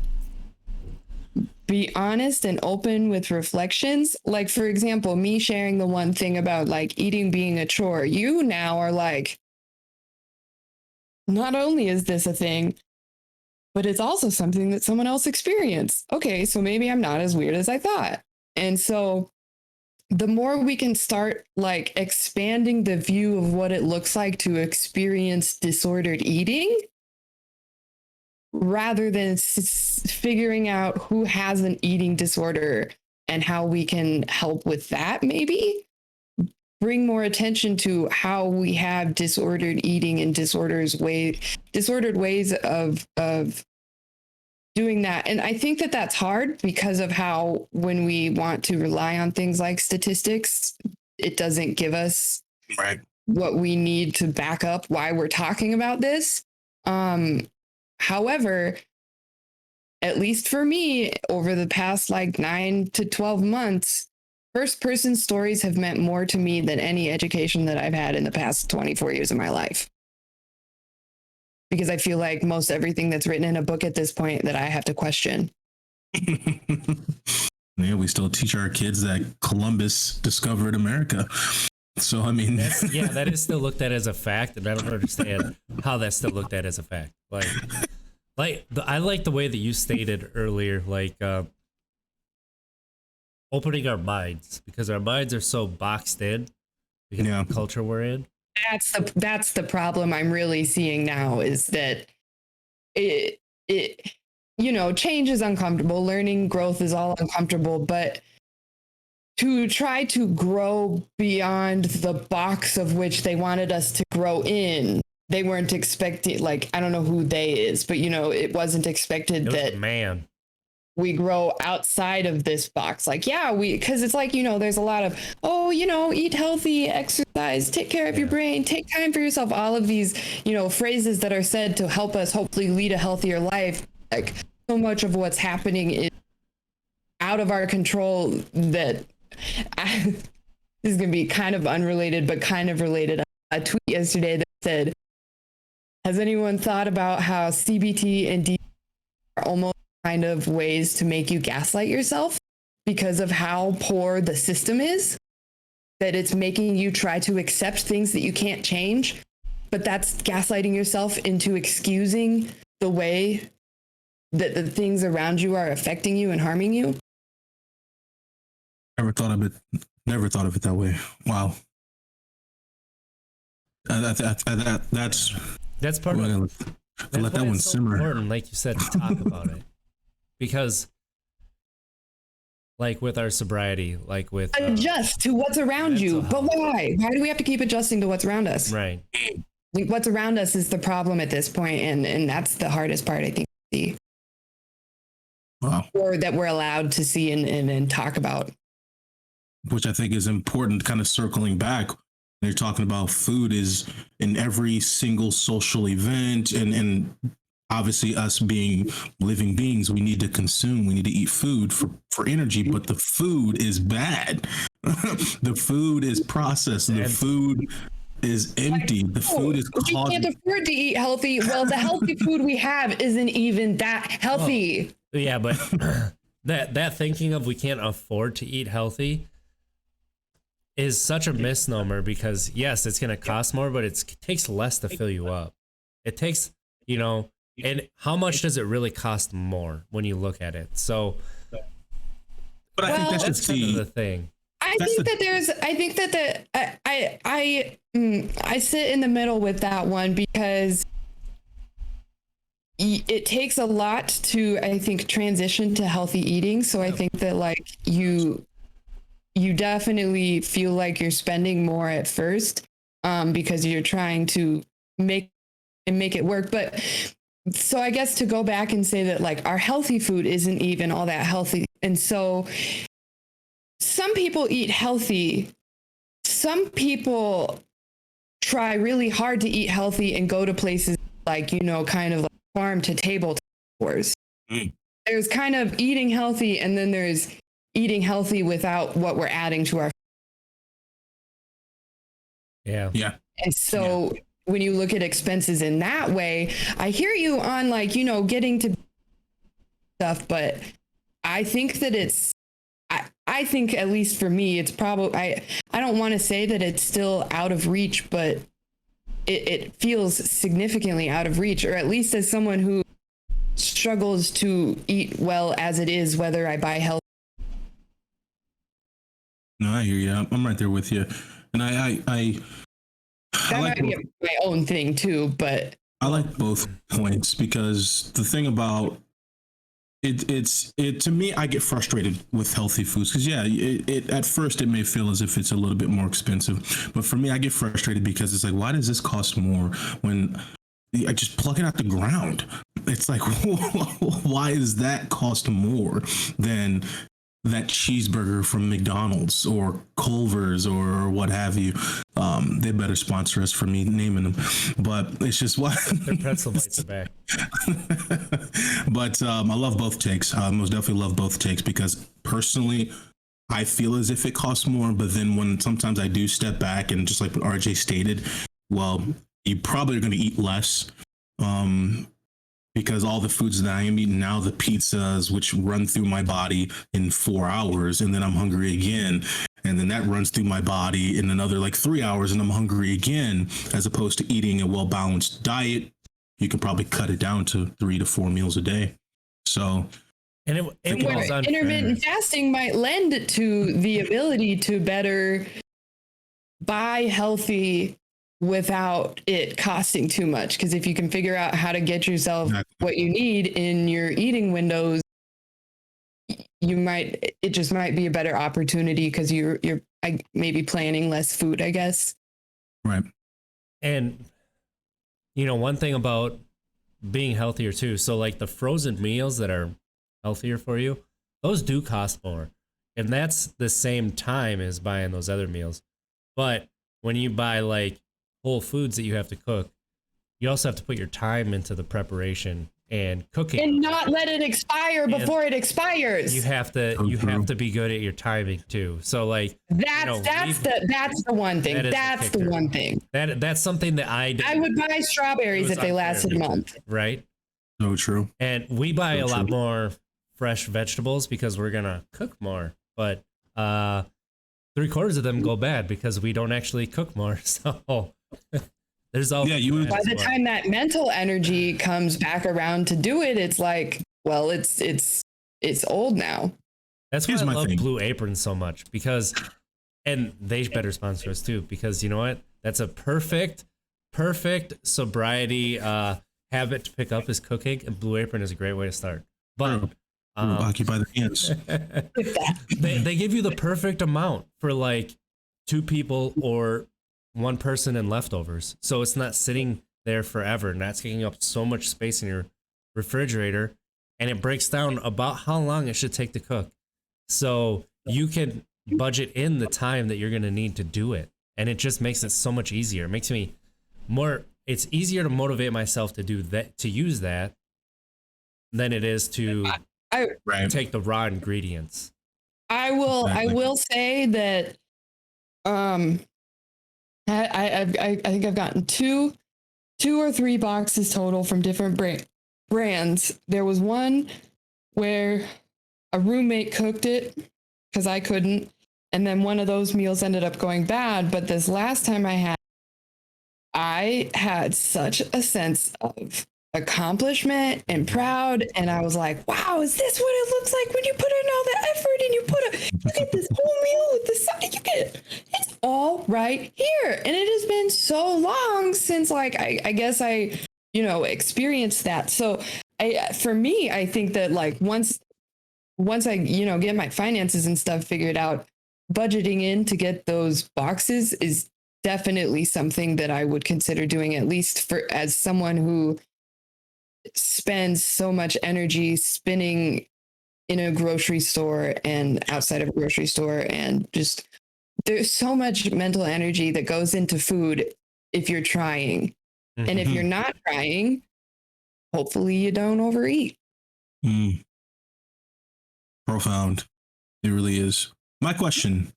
be honest and open with reflections. Like, for example, me sharing the one thing about like eating being a chore. You now are like, not only is this a thing, but it's also something that someone else experienced. Okay, so maybe I'm not as weird as I thought. And so the more we can start like expanding the view of what it looks like to experience disordered eating, rather than figuring out who has an eating disorder and how we can help with that, maybe bring more attention to how we have disordered eating and disordered ways of doing that. And I think that that's hard because of how, when we want to rely on things like statistics, it doesn't give us what we need to back up why we're talking about this. However, at least for me, over the past like 9 to 12 months, first person stories have meant more to me than any education that I've had in the past 24 years of my life. Because I feel like most everything that's written in a book at this point that I have to question. Yeah, we still teach our kids that Columbus discovered America. So, I mean, that is still looked at as a fact, and I don't understand how that's still looked at as a fact. I like the way that you stated earlier, opening our minds, because our minds are so boxed in because of the culture we're in. That's the problem I'm really seeing now, is that it change is uncomfortable, learning, growth is all uncomfortable, but to try to grow beyond the box of which they wanted us to grow in, they weren't expecting, like, I don't know who they is, but it wasn't expected that we grow outside of this box. Like, because it's like, there's a lot of, eat healthy, exercise, take care of your brain, take time for yourself. All of these, phrases that are said to help us hopefully lead a healthier life. Like, so much of what's happening is out of our control that this is going to be kind of unrelated, but kind of related. A tweet yesterday that said, has anyone thought about how CBT and DBT are almost kind of ways to make you gaslight yourself because of how poor the system is, that it's making you try to accept things that you can't change, but that's gaslighting yourself into excusing the way that the things around you are affecting you and harming you? Never thought of it that way. Wow. That's part of it. Let that one simmer. Important, like you said, to talk about it, because like with our sobriety, like with adjust to what's around you. But why do we have to keep adjusting to what's around us? Right. What's around us is the problem at this point, and that's the hardest part, I think, to see. Wow. Or that we're allowed to see and talk about. Which I think is important, kind of circling back. They're talking about food is in every single social event, and obviously us being living beings, we need to consume, we need to eat food for energy, but the food is bad. The food is processed. The food is empty. The food is we can't afford to eat healthy. Well, the healthy food we have isn't even that healthy. Well, yeah, but that thinking of we can't afford to eat healthy is such a misnomer, because yes, it's going to cost more, but it takes less to fill you up. It takes, and how much does it really cost more when you look at it? So, but I think that's just the thing. I sit in the middle with that one, because it takes a lot to, I think, transition to healthy eating. So I think that like you definitely feel like you're spending more at first, because you're trying to make it work. But so I guess to go back and say that like our healthy food isn't even all that healthy. And so some people eat healthy. Some people try really hard to eat healthy and go to places like, you know, kind of like farm to table tours. There's kind of eating healthy, and then there's eating healthy without what we're adding to our. Yeah. And so when you look at expenses in that way, I hear you on like, you know, getting to stuff, but I think that I think at least for me, it's probably, I don't want to say that it's still out of reach, but it feels significantly out of reach, or at least as someone who struggles to eat well as it is, whether I buy health. No, I hear you. I'm right there with you. And I That like might be my own thing too, but I like both points, because the thing about it to me, I get frustrated with healthy foods because it at first it may feel as if it's a little bit more expensive, but for me, I get frustrated because it's like, why does this cost more when I just pluck it out the ground? It's like, why does that cost more than that cheeseburger from McDonald's or Culver's or what have you? They better sponsor us for me naming them, but it's just what Their pretzel bites are back. But I love both takes. I most definitely love both takes, because personally, I feel as if it costs more. But then when sometimes I do step back and just like what RJ stated, well, you probably are going to eat less. Because all the foods that I am eating now, the pizzas, which run through my body in 4 hours, and then I'm hungry again. And then that runs through my body in another like 3 hours, and I'm hungry again, as opposed to eating a well-balanced diet. You can probably cut it down to 3 to 4 meals a day. So, And it goes on. intermittent fasting might lend to the ability to better buy healthy without it costing too much. Because if you can figure out how to get yourself what you need in your eating windows, it just might be a better opportunity, because you're maybe planning less food, I guess. right. And you know, one thing about being healthier too, so like the frozen meals that are healthier for you, those do cost more. And that's the same time as buying those other meals. But when you buy like whole foods that you have to cook, you also have to put your time into the preparation and cooking, and not let it expire before it expires. You have to be good at your timing too. So like that's the one thing. That's the one thing. That's something that I would buy strawberries if they lasted a month. Right. So true. And we buy a lot more fresh vegetables because we're gonna cook more. But 3/4 of them go bad because we don't actually cook more. So there's all by the time that mental energy comes back around to do it, it's like, well, it's old now. That's why I love Blue Apron so much, because, and they better sponsor us too, because you know what? That's a perfect sobriety habit to pick up is cooking, and Blue Apron is a great way to start. But occupy the hands. they give you the perfect amount for like 2 people or 1 person and leftovers. So it's not sitting there forever, not taking up so much space in your refrigerator, and it breaks down about how long it should take to cook. So you can budget in the time that you're going to need to do it. And it just makes it so much easier. It makes me it's easier to motivate myself to do that, to use that, than it is to take the raw ingredients. I will say that I think I've gotten two or 3 boxes total from different brands. There was one where a roommate cooked it because I couldn't, and then one of those meals ended up going bad. But this last time I had such a sense of accomplishment and proud, and I was like, wow, is this what it looks like when you put in all the effort and you get this whole meal with the side, it's all right here. And it has been so long since, like, I guess I experience that. So for me, I think that like once I, get my finances and stuff figured out, budgeting in to get those boxes is definitely something that I would consider doing, at least for as someone who spends so much energy spinning in a grocery store and outside of a grocery store, and just there's so much mental energy that goes into food if you're trying. And if you're not trying, hopefully you don't overeat. Profound. It really is. My question,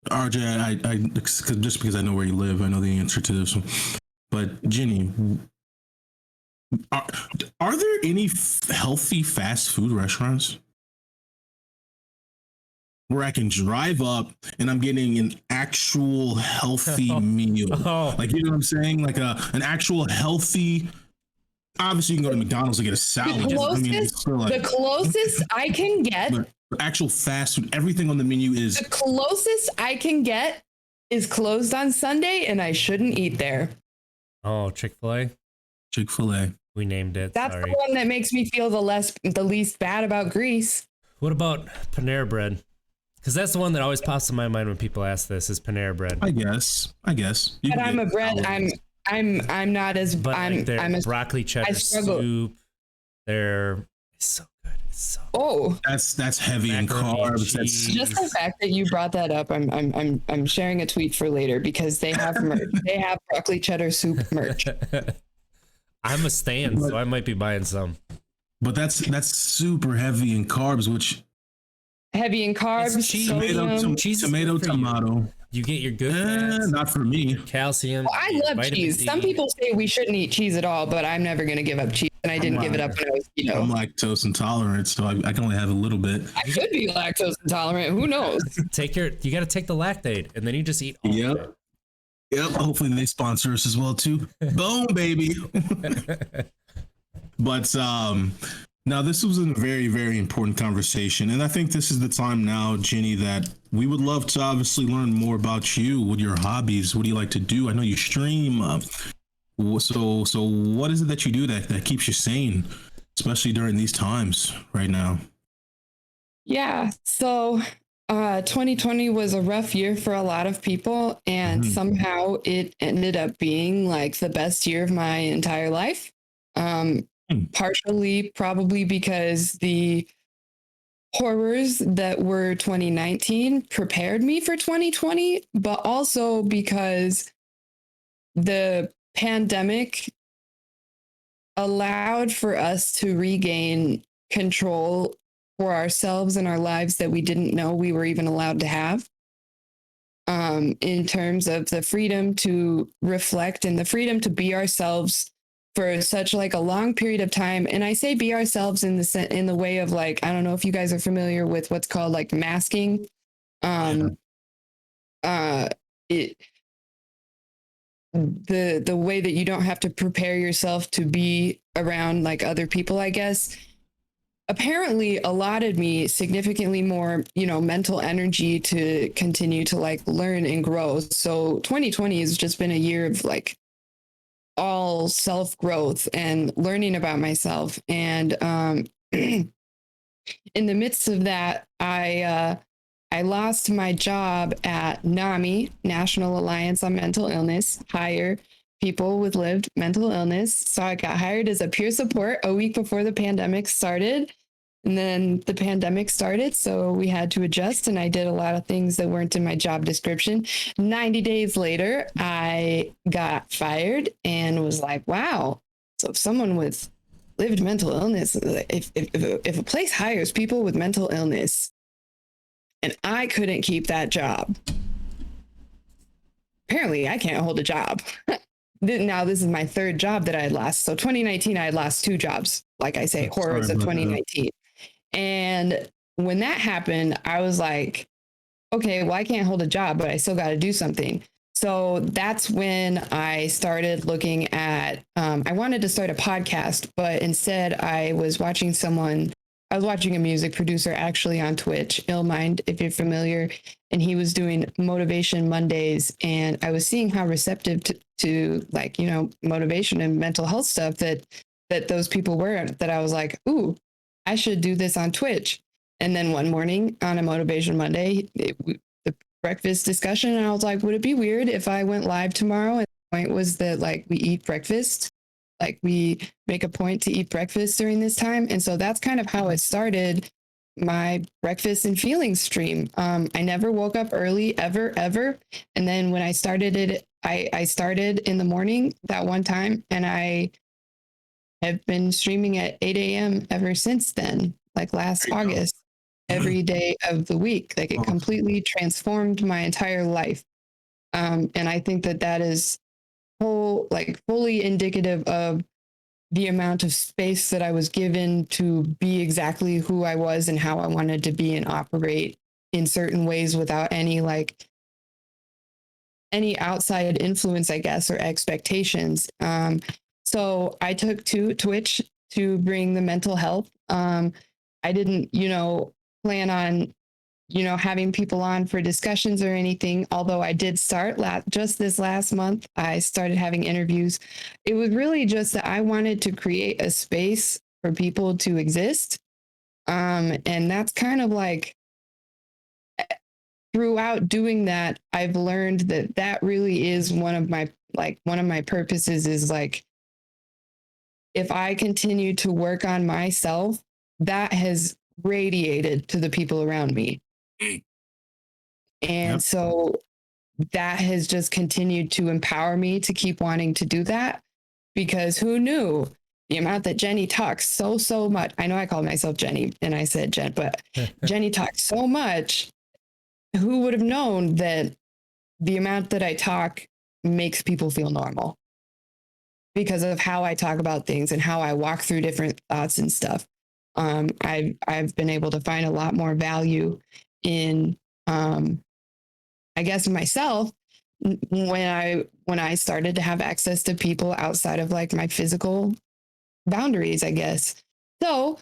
RJ, I just because I know where you live, I know the answer to this one. But Jenny, are there any healthy fast food restaurants where I can drive up and I'm getting an actual healthy meal? Like, you know what I'm saying? Like an actual healthy. Obviously, you can go to McDonald's and get a salad. The closest I can get. Actual fast food, everything on the menu is. The closest I can get is closed on Sunday, and I shouldn't eat there. Oh, Chick-fil-A? Chick-fil-A. We named it. That's sorry. The one that makes me feel the least bad about Greece. What about Panera Bread? Because that's the one that always pops in my mind when people ask this, is Panera Bread. I guess. But I'm a bread. I'm not as. But I'm a broccoli cheddar soup. It's so good. It's so. Oh, that's heavy in carbs. That's just the fact that you brought that up. I'm sharing a tweet for later because they have merch. They have broccoli cheddar soup merch. I'm a stan, so I might be buying some. But that's super heavy in carbs, which. Heavy in carbs, tomato. You get your good fats, not for me. Calcium. Well, I love cheese. D. Some people say we shouldn't eat cheese at all, but I'm never going to give up cheese, and I didn't give it up when I was, I'm lactose intolerant, so I can only have a little bit. I could be lactose intolerant. Who knows? You got to take the lactate, and then you just eat all of it. Yep. Hopefully they sponsor us as well too. Boom, baby. But now this was a very, very important conversation, and I think this is the time now, Jenny, that we would love to obviously learn more about you. What your hobbies? What do you like to do? I know you stream. So what is it that you do that keeps you sane, especially during these times right now? Yeah. So 2020 was a rough year for a lot of people, and somehow it ended up being like the best year of my entire life. Partially probably because the horrors that were 2019 prepared me for 2020, but also because the pandemic allowed for us to regain control for ourselves and our lives that we didn't know we were even allowed to have. In terms of the freedom to reflect and the freedom to be ourselves for such like a long period of time. And I say be ourselves in the way of like, I don't know if you guys are familiar with what's called like masking. The way that you don't have to prepare yourself to be around like other people, I guess, apparently allotted me significantly more, mental energy to continue to like learn and grow. So 2020 has just been a year of like all self-growth and learning about myself. And in the midst of that, I lost my job at NAMI, National Alliance on Mental Illness, hire people with lived mental illness. So I got hired as a peer support a week before the pandemic started. And then the pandemic started, so we had to adjust, and I did a lot of things that weren't in my job description. 90 days later, I got fired and was like, wow. So if someone with lived mental illness, if a place hires people with mental illness and I couldn't keep that job, apparently I can't hold a job. Now this is my third job that I had lost. So 2019, I had lost 2 jobs. Like I say, horrors of 2019. And when that happened, I was like, okay, well, I can't hold a job, but I still got to do something. So that's when I started looking at, I wanted to start a podcast, but instead I was watching a music producer actually on Twitch, Illmind, if you're familiar, and he was doing Motivation Mondays, and I was seeing how receptive to like, you know, motivation and mental health stuff that those people were, that I was like, ooh, I should do this on Twitch. And then one morning on a Motivation Monday, the breakfast discussion, and I was like, would it be weird if I went live tomorrow? And the point was that like we eat breakfast, like we make a point to eat breakfast during this time. And so that's kind of how it started, my breakfast and feelings stream. I never woke up early ever. And then when I started it, I started in the morning that one time, and I have been streaming at 8 a.m. ever since then, like last August, every day of the week. Like it completely transformed my entire life. And I think that that is fully indicative of the amount of space that I was given to be exactly who I was and how I wanted to be and operate in certain ways without any outside influence, I guess, or expectations. So I took to Twitch to bring the mental health. I didn't, plan on, having people on for discussions or anything. Although I did start just this last month, I started having interviews. It was really just that I wanted to create a space for people to exist. And that's kind of like, throughout doing that, I've learned that really is one of my purposes, is like, if I continue to work on myself, that has radiated to the people around me. And so that has just continued to empower me to keep wanting to do that, because who knew the amount that Jenny talks so much. I know I called myself Jenny and I said Jen, but Jenny talks so much. Who would have known that the amount that I talk makes people feel normal because of how I talk about things and how I walk through different thoughts and stuff. I've been able to find a lot more value in, I guess, myself when I started to have access to people outside of like my physical boundaries, I guess. So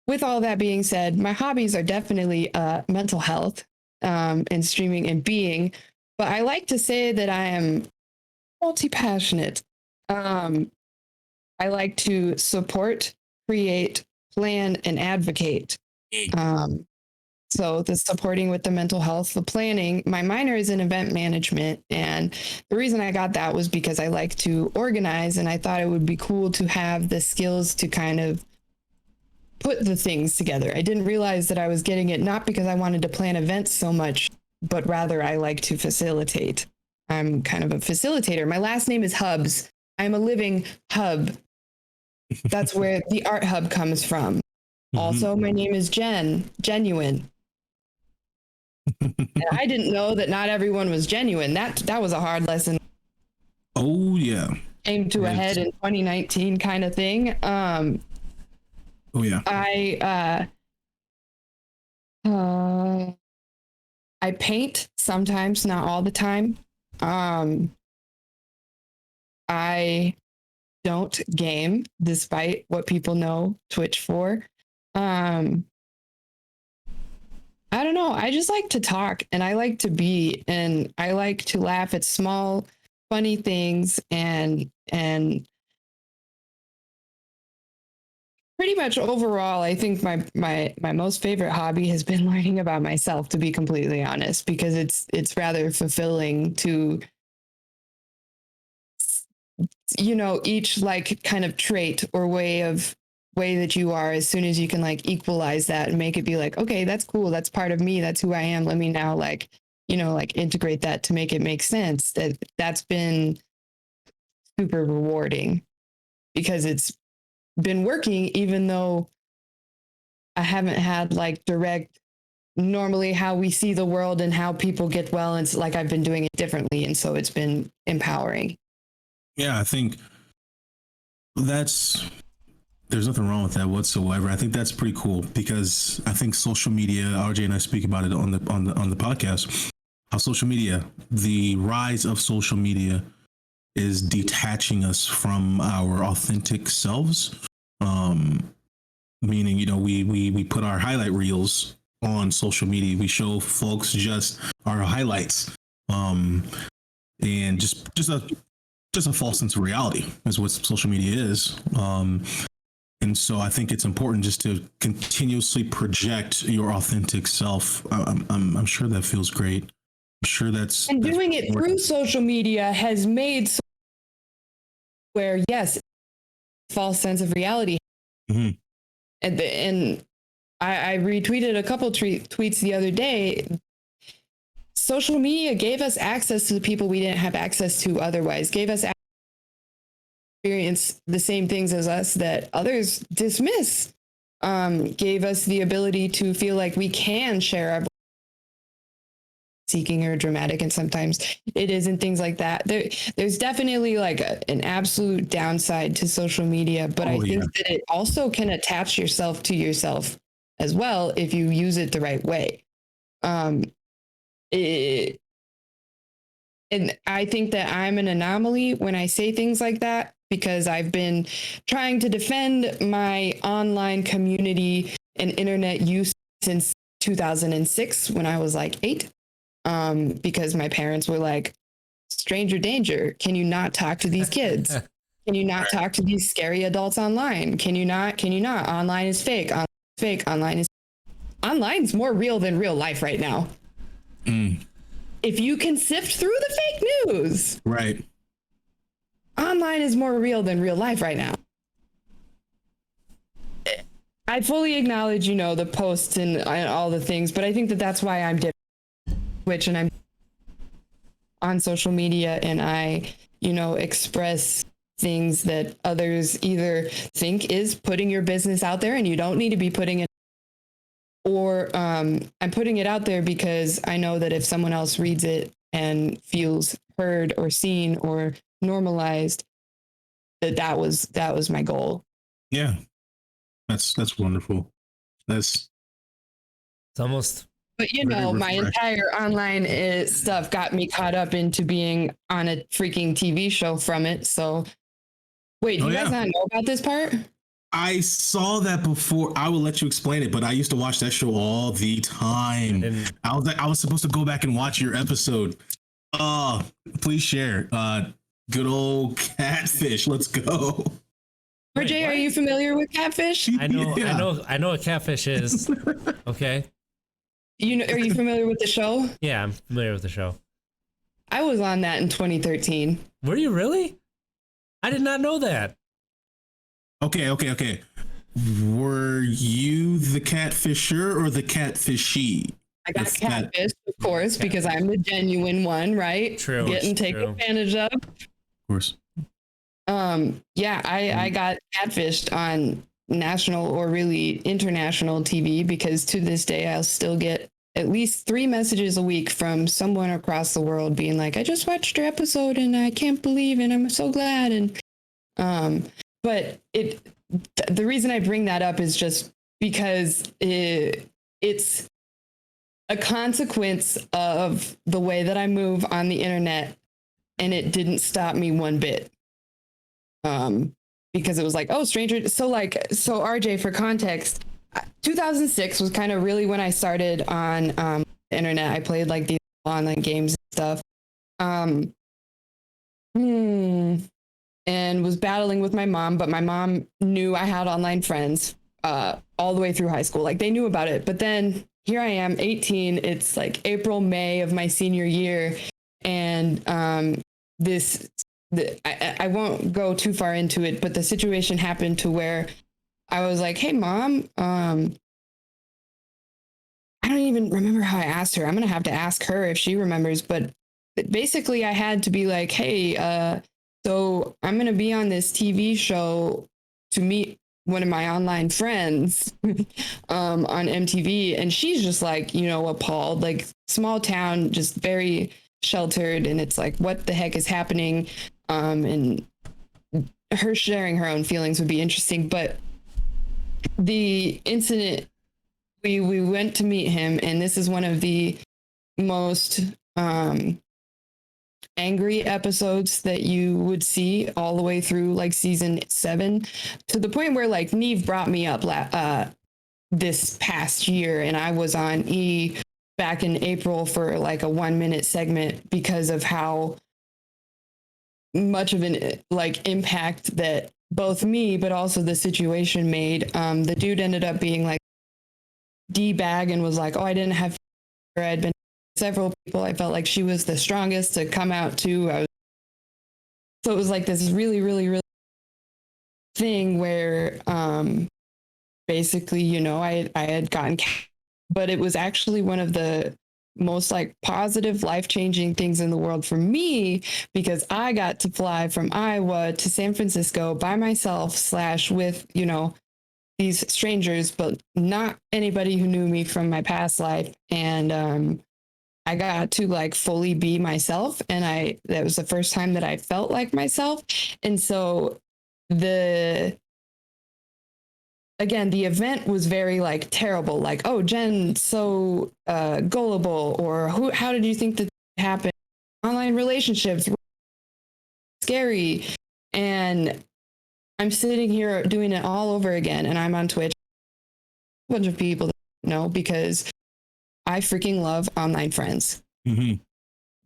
with all that being said, my hobbies are definitely mental health, and streaming and being, but I like to say that I am multi-passionate. I like to support, create, plan, and advocate. So the supporting with the mental health, the planning, my minor is in event management. And the reason I got that was because I like to organize, and I thought it would be cool to have the skills to kind of put the things together. I didn't realize that I was getting it, not because I wanted to plan events so much, but rather I like to facilitate. I'm kind of a facilitator. My last name is Hubs. I'm a living hub. That's where the art hub comes from. Also, my name is Genuine. And I didn't know that not everyone was genuine. That was a hard lesson. Oh yeah. Came to a head in 2019 kind of thing. Oh yeah. I paint sometimes, not all the time. I don't game, despite what people know Twitch for. I don't know. I just like to talk, and I like to be, and I like to laugh at small, funny things, and pretty much overall, I think my most favorite hobby has been learning about myself, to be completely honest, because it's rather fulfilling to, each like kind of trait or way that you are, as soon as you can like equalize that and make it be like, okay, that's cool, that's part of me, that's who I am, let me now like integrate that to make it make sense. That's been super rewarding, because it's been working, even though I haven't had like direct, normally how we see the world and how people get well, and it's like I've been doing it differently, and so it's been empowering. Yeah, I think there's nothing wrong with that whatsoever. I think that's pretty cool, because I think social media, RJ and I speak about it on the podcast, how social media, the rise of social media is detaching us from our authentic selves. Meaning, we put our highlight reels on social media. We show folks just our highlights. And just just a false sense of reality is what social media is. And so I think it's important just to continuously project your authentic self. I'm sure that feels great. I'm sure that's doing it through social media has made where, yes, false sense of reality. Mm-hmm. And I retweeted a couple tweets the other day. Social media gave us access to the people we didn't have access to otherwise, gave us experience the same things as us that others dismiss, gave us the ability to feel like we can share our seeking or dramatic, and sometimes it isn't, things like that. There's definitely like an absolute downside to social media, but I think that it also can attach yourself to yourself as well if you use it the right way. And I think that I'm an anomaly when I say things like that, because I've been trying to defend my online community and internet use since 2006 when I was like 8. Because my parents were like, stranger danger. Can you not talk to these kids? Can you not talk to these scary adults online? Can you not? Online is fake. Online's more real than real life right now. If you can sift through the fake news, right, online is more real than real life right now. I fully acknowledge, the posts and all the things, but I think that that's why I'm different. Which, and I'm on social media and I, express things that others either think is putting your business out there and you don't need to be putting it, or I'm putting it out there because I know that if someone else reads it and feels heard or seen or normalized, that was my goal. Yeah, that's wonderful. It's almost. But my entire online stuff got me caught up into being on a freaking TV show from it. So, wait, do you guys not know about this part? I saw that before. I will let you explain it, but I used to watch that show all the time. I was supposed to go back and watch your episode. Please share. Good old Catfish. Let's go. RJ, are you familiar with Catfish? I know what Catfish is. Okay. Are you familiar with the show? Yeah, I'm familiar with the show. I was on that in 2013. Were you really? I did not know that. Okay. Were you the catfisher or the catfishy? I got catfished, of course, because I'm the genuine one, right? True. Getting taken advantage of. Of course. I got catfished on national or really international TV, because to this day I'll still get at least 3 messages a week from someone across the world being like, I just watched your episode and I can't believe it, I'm so glad. And but the reason I bring that up is just because it's a consequence of the way that I move on the internet, and it didn't stop me one bit. Because it was like, oh, stranger. So RJ, for context, 2006 was kind of really when I started on the internet. I played like these online games and stuff. And was battling with my mom, but my mom knew I had online friends all the way through high school. Like, they knew about it. But then here I am, 18. It's like April, May of my senior year. And I won't go too far into it, but the situation happened to where I was like, hey, Mom, I don't even remember how I asked her. I'm going to have to ask her if she remembers. But basically, I had to be like, hey, so I'm going to be on this TV show to meet one of my online friends on MTV. And she's just like, appalled, like small town, just very sheltered. And it's like, what the heck is happening? And her sharing her own feelings would be interesting. But the incident, we went to meet him, and this is one of the most angry episodes that you would see all the way through like season 7, to the point where like Neve brought me up this past year, and I was on E back in April for like a 1-minute segment because of how much of an like impact that both me but also the situation made. The dude ended up being like D-bag and was like, oh, I didn't have, I'd been several people. I felt like she was the strongest to come out to. So it was like this really, really, really thing where basically, you know, I had gotten, but it was actually one of the most like positive, life-changing things in the world for me, because I got to fly from Iowa to San Francisco by myself / with, you know, these strangers, but not anybody who knew me from my past life. And I got to like fully be myself. And that was the first time that I felt like myself. And so the event was very like terrible, like, oh, Jen, so gullible, or how did you think that happened? Online relationships, scary. And I'm sitting here doing it all over again, and I'm on Twitch. A bunch of people that know, because I freaking love online friends. Mm-hmm.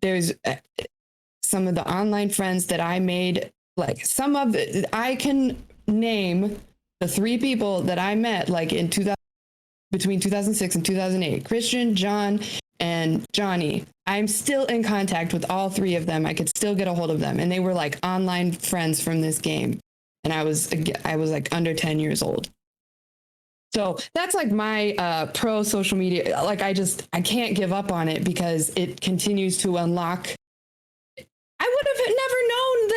There's some of the online friends that I made, like I can name the 3 people that I met like in between 2006 and 2008, Christian, John, and Johnny. I'm still in contact with all 3 of them. I could still get a hold of them. And they were like online friends from this game. And I was like under 10 years old. So that's like my pro social media. Like I can't give up on it because it continues to unlock. I would have never known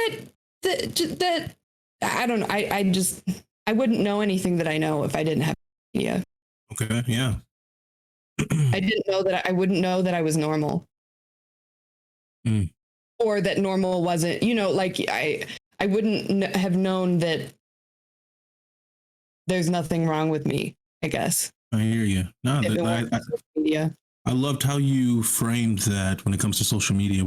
that I don't know. I wouldn't know anything that I know if I didn't have media. Okay. Yeah. I didn't know that. I wouldn't know that I was normal. Or that normal wasn't, you know, like I wouldn't have known that there's nothing wrong with me, I guess. I hear you. No, I loved how you framed that when it comes to social media.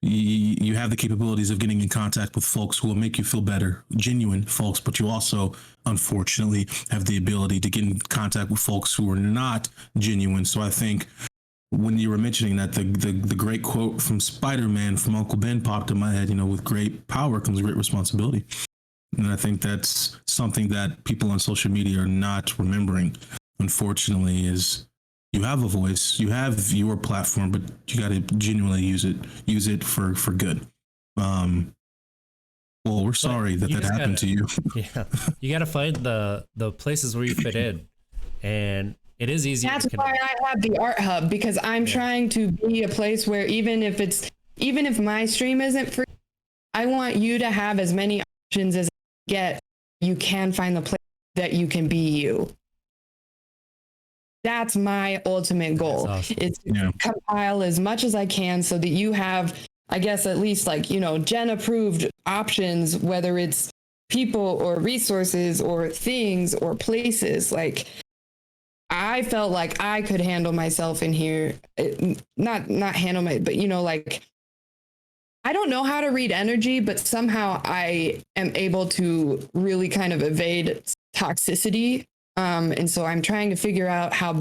You have the capabilities of getting in contact with folks who will make you feel better, genuine folks, but you also, unfortunately, have the ability to get in contact with folks who are not genuine. So I think when you were mentioning that, the great quote from Spider-Man from Uncle Ben popped in my head, you know, with great power comes great responsibility. And I think that's something that people on social media are not remembering, unfortunately, is you have a voice, you have your platform, but you got to genuinely use it for good. Well, we're sorry that happened to you. Yeah, you got to find the places where you fit in, and it is easy. That's why I have the art hub, because I'm trying to be a place where even if my stream isn't free, I want you to have as many options as you get. You can find the place that you can be you. That's my ultimate goal. Awesome. Is to compile as much as I can so that you have, I guess, at least like, you know, Jen approved options, whether it's people or resources or things or places. Like I felt like I could handle myself in here, not handle my, but you know, like I don't know how to read energy, but somehow I am able to really kind of evade toxicity. And so I'm trying to figure out how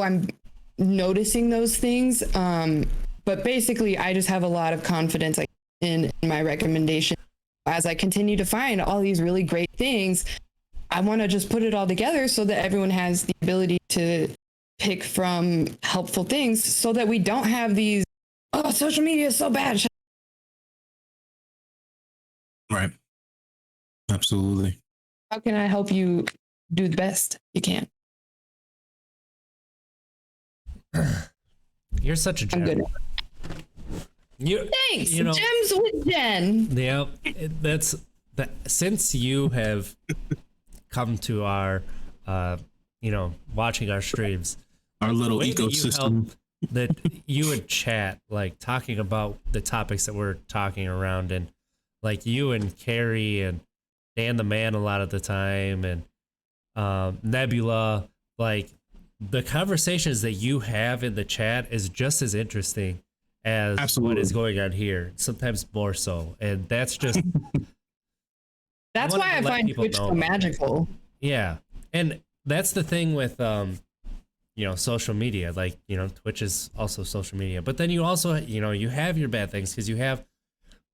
I'm noticing those things. But basically I just have a lot of confidence in my recommendation. As I continue to find all these really great things, I want to just put it all together so that everyone has the ability to pick from helpful things so that we don't have these, oh, social media is so bad. Right. Absolutely. How can I help you do the best you can? You're such a gem. I'm good. Thanks. You know, Gems with Jen. Yeah, since you have come to our, watching our streams, our little ecosystem, that you would chat, like talking about the topics that we're talking around, and like you and Carrie and Dan the Man a lot of the time, and Nebula, like the conversations that you have in the chat is just as interesting as Absolutely. What is going on here, sometimes more so. And that's just that's why I find Twitch so magical. Yeah. And that's the thing with social media, like, Twitch is also social media. But then you also, you have your bad things because you have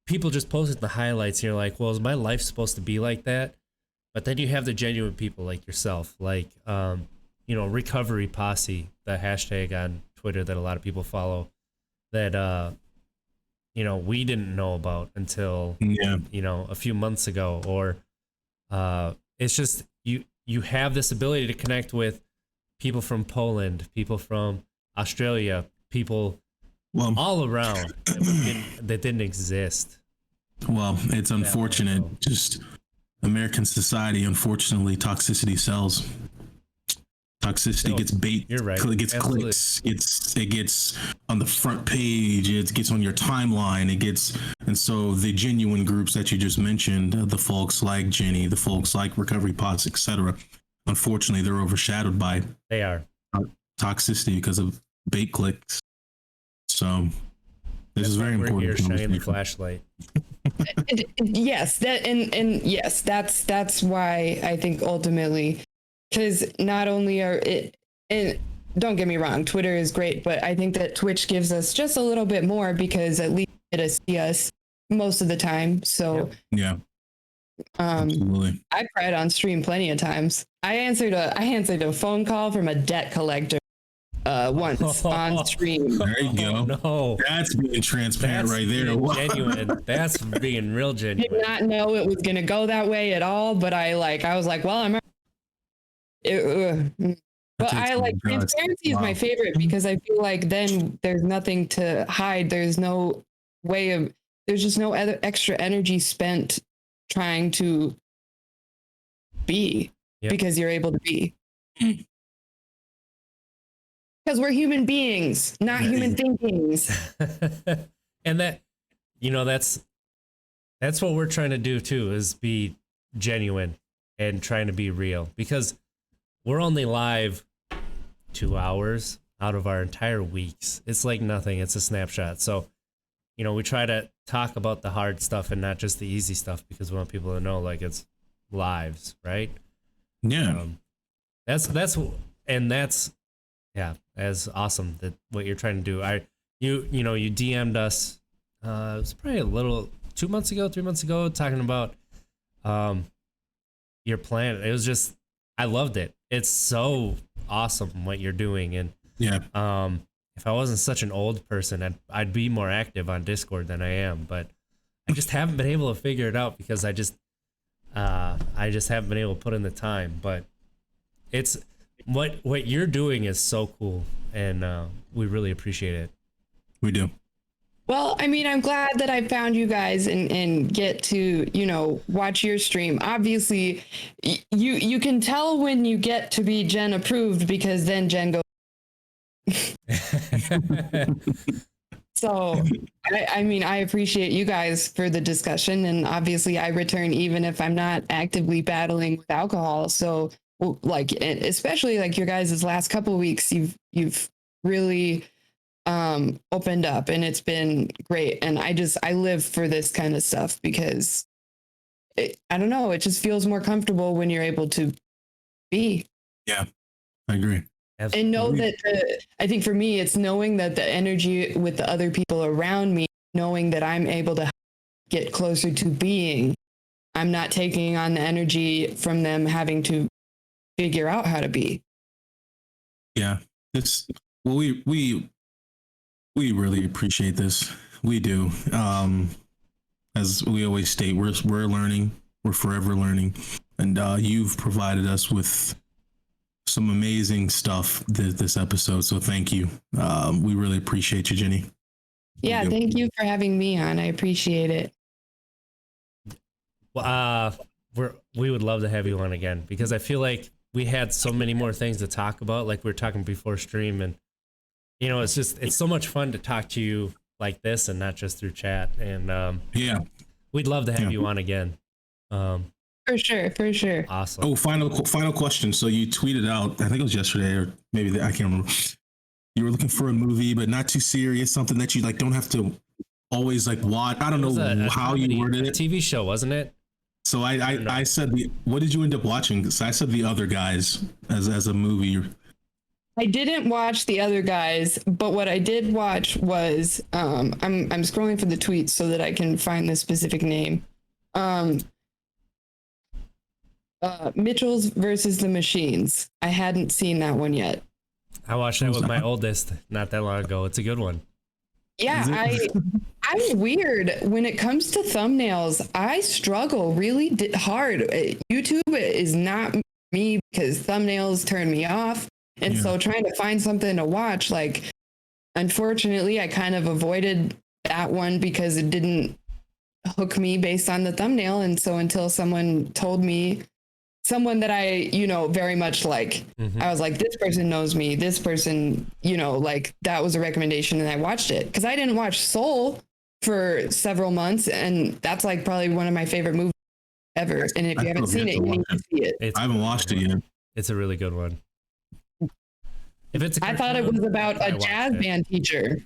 people just posting the highlights. And you're like, well, is my life supposed to be like that? But then you have the genuine people like yourself, like, Recovery Posse, the hashtag on Twitter that a lot of people follow that, we didn't know about until, a few months ago. Or it's just you have this ability to connect with people from Poland, people from Australia, people all around that didn't exist. Well, it's unfortunate. Just American society, unfortunately, toxicity sells. Toxicity gets bait. You're right. It gets Absolutely. clicks. It gets on the front page. It gets on your timeline. And so the genuine groups that you just mentioned, the folks like Jenny, the folks like Recovery Pods, etc. Unfortunately, they're overshadowed by toxicity because of bait clicks. So this is very important. We're here shining the flashlight. Yes, that's why I think ultimately, because not only are it, and don't get me wrong, Twitter is great, but I think that Twitch gives us just a little bit more because at least you get to see us most of the time. So yeah. Absolutely. I cried on stream plenty of times. I answered a phone call from a debt collector once on stream. There you go. No, that's being transparent right there. Genuine. That's being real genuine. Did not know it was gonna go that way at all, but I was like, well, I'm. But I like transparency is my favorite because I feel like then there's nothing to hide. There's just no other extra energy spent trying to be because you're able to be. Because we're human beings, not human thinkings. And that, that's what we're trying to do too, is be genuine and trying to be real, because we're only live 2 hours out of our entire weeks. It's like nothing. It's a snapshot. So, we try to talk about the hard stuff and not just the easy stuff, because we want people to know, like, it's lives, right? Yeah. That's awesome that what you're trying to do. You DM'd us, it was probably 3 months ago, talking about your plan. It was just, I loved it. It's so awesome what you're doing. And if I wasn't such an old person, I'd be more active on Discord than I am, but I just haven't been able to figure it out because I just haven't been able to put in the time. But it's what you're doing is so cool, and we really appreciate it. We do. Well, I mean, I'm glad that I found you guys and get to, watch your stream. Obviously, you can tell when you get to be Jen approved, because then Jen goes. So, I appreciate you guys for the discussion, and obviously I return even if I'm not actively battling with alcohol. So, especially like your guys' last couple of weeks, you've really opened up, and it's been great. And I live for this kind of stuff because I don't know, it just feels more comfortable when you're able to be. Yeah, I agree. Absolutely. And know that I think for me, it's knowing that the energy with the other people around me, knowing that I'm able to get closer to being, I'm not taking on the energy from them having to figure out how to be. Yeah, we really appreciate this. We do. As we always state, we're learning. We're forever learning, and you've provided us with some amazing stuff this episode. So thank you. We really appreciate you, Jenny. Yeah, thank you for having me on. I appreciate it. We would love to have you on again, because I feel like we had so many more things to talk about, like we were talking before stream, and it's so much fun to talk to you like this and not just through chat. And we'd love to have you on again. For sure. Awesome. Oh, final question. So you tweeted out, I think it was yesterday, or maybe I can't remember. You were looking for a movie, but not too serious, something that you don't have to always watch. I don't know how you worded it. TV show, wasn't it? So I said what did you end up watching? So I said The Other Guys as a movie. I didn't watch the other guys, but what I did watch was I'm scrolling for the tweets so that I can find the specific name. Mitchell's versus the Machines. I hadn't seen that one yet. I watched that with my oldest not that long ago. It's a good one. Yeah, I'm weird when it comes to thumbnails. I struggle really hard. YouTube is not me because thumbnails turn me off. And so trying to find something to watch, like, unfortunately, I kind of avoided that one because it didn't hook me based on the thumbnail. And so until someone told me, someone that I, very much like, I was like, this person knows me. This person, like, that was a recommendation and I watched it because I didn't watch Soul for several months. And that's like probably one of my favorite movies ever. And if you haven't seen it, you need to see it. I haven't watched it yet. It's a really good one. If it's I thought it was about a jazz band teacher.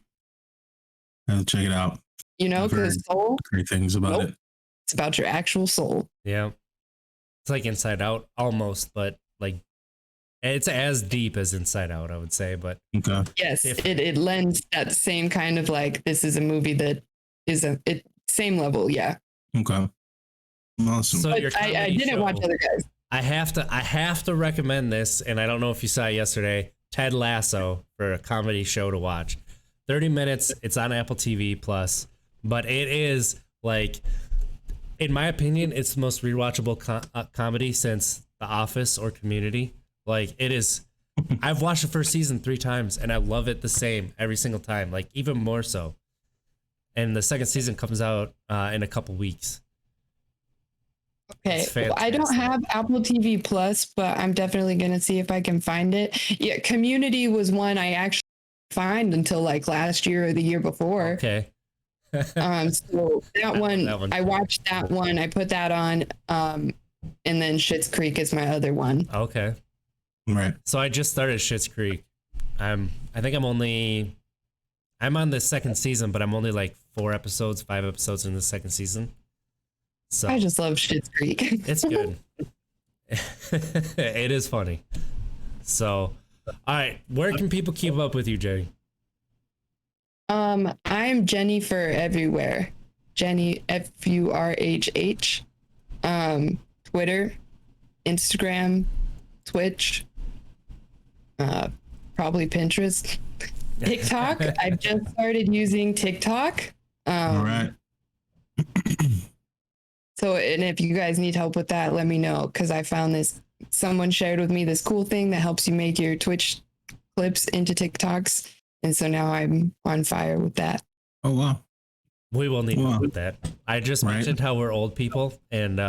I'll check it out. Because Soul, Great things about it. It's about your actual soul. Yeah. It's like Inside Out almost, but like it's as deep as Inside Out, I would say. But okay. Yes, it lends that same kind of like, this is a movie that is same level. Yeah. Okay. Awesome. So I didn't watch other guys. I have to recommend this, and I don't know if you saw it yesterday, Ted Lasso, for a comedy show to watch. 30 minutes. It's on Apple TV Plus, but it is like, in my opinion, it's the most rewatchable comedy since The Office or Community. Like, it is. I've watched the first season 3 times, and I love it the same every single time, like even more so. And the second season comes out in a couple weeks. Okay, well, I don't have Apple TV Plus, but I'm definitely going to see if I can find it. Yeah, Community was one I actually find until like last year or the year before. Okay. So that one, I watched that one. I put that on, and then Schitt's Creek is my other one. Okay. Right. So I just started Schitt's Creek. I think I'm on the second season, but I'm only like 5 episodes in the second season. So I just love Schitt's Creek. It's good. It is funny. So, all right, where can people keep up with you, Jenny? I'm Jennifer everywhere. Jenny Furhh. Twitter, Instagram, Twitch, probably Pinterest, TikTok. I've just started using TikTok. All right. So, and if you guys need help with that, let me know, because I found someone shared with me this cool thing that helps you make your Twitch clips into TikToks. And so now I'm on fire with that. Oh, wow. We will need help with that. I just mentioned how we're old people, and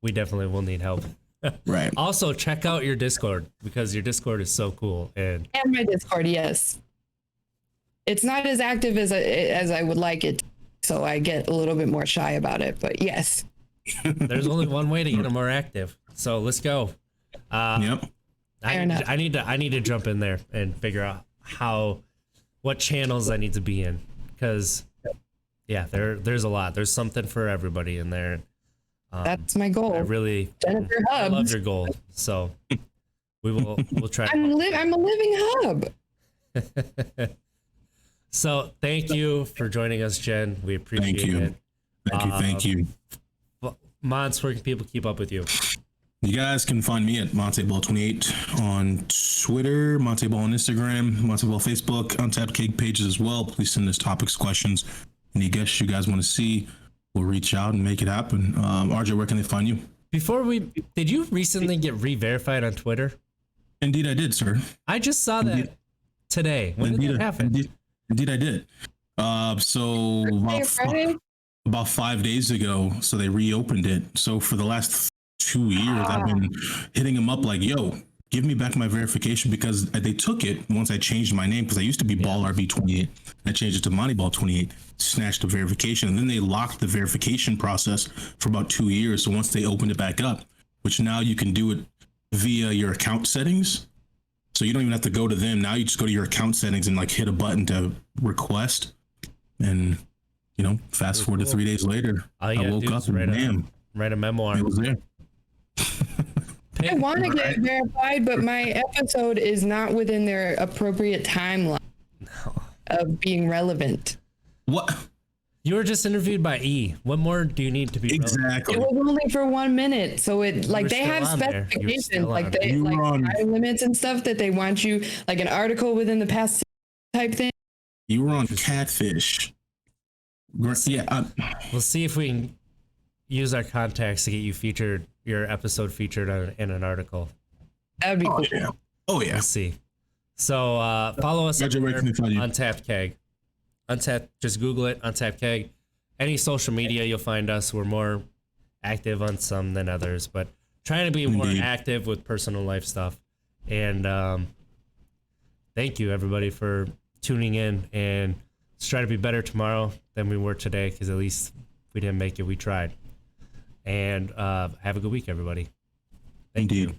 we definitely will need help. Right. Also, check out your Discord, because your Discord is so cool. And my Discord, yes. It's not as active as I would like it, so I get a little bit more shy about it, but yes. There's only one way to get them more active. So let's go. Yep. I need to jump in there and figure out what channels I need to be in, because there's a lot. There's something for everybody in there. That's my goal. Jennifer Hubbs. I love your goal. So we'll try. I'm a living hub. So thank you for joining us, Jen. We appreciate it. Thank you. Mons, where can people keep up with you? You guys can find me at Monteball28 on Twitter, Monteball on Instagram, Monteball Facebook, Untapped Keg pages as well. Please send us topics, questions, any guests you guys want to see. We'll reach out and make it happen. RJ, where can they find you? Did you recently get re-verified on Twitter? Indeed, I did, sir. I just saw that today. When did that happen? Indeed, I did. So about 5 days ago, so they reopened it. So for the last 2 years, I've been hitting them up like, yo, give me back my verification, because they took it once I changed my name, because I used to be Ball RB28. I changed it to Moneyball28, snatched the verification, and then they locked the verification process for about 2 years. So once they opened it back up, which now you can do it via your account settings. So you don't even have to go to them. Now you just go to your account settings and like hit a button to request. And, fast forward to 3 days later, I woke up and bam, write a memoir. It was there. I want to get verified, but my episode is not within their appropriate timeline of being relevant. What? You were just interviewed by E. What more do you need to be Exactly. It was only for 1 minute, so it like were they still have on there. You were specifications, still like on they there. You like were on- time limits and stuff that they want you, like an article within the past type thing. You were on Catfish. Yeah. We'll see if we can use our contacts to get you featured, your episode featured in an article. That'd be cool. Yeah. Oh yeah. We'll see. So follow us on Roger, where can they find you? Untapped Keg. Untapped, just Google it, Untapped Keg. Any social media, you'll find us. We're more active on some than others, but trying to be more Indeed. active with personal life stuff. And thank you, everybody, for tuning in. And let's try to be better tomorrow than we were today, because at least if we didn't make it, we tried. And have a good week, everybody. Thank Indeed. you.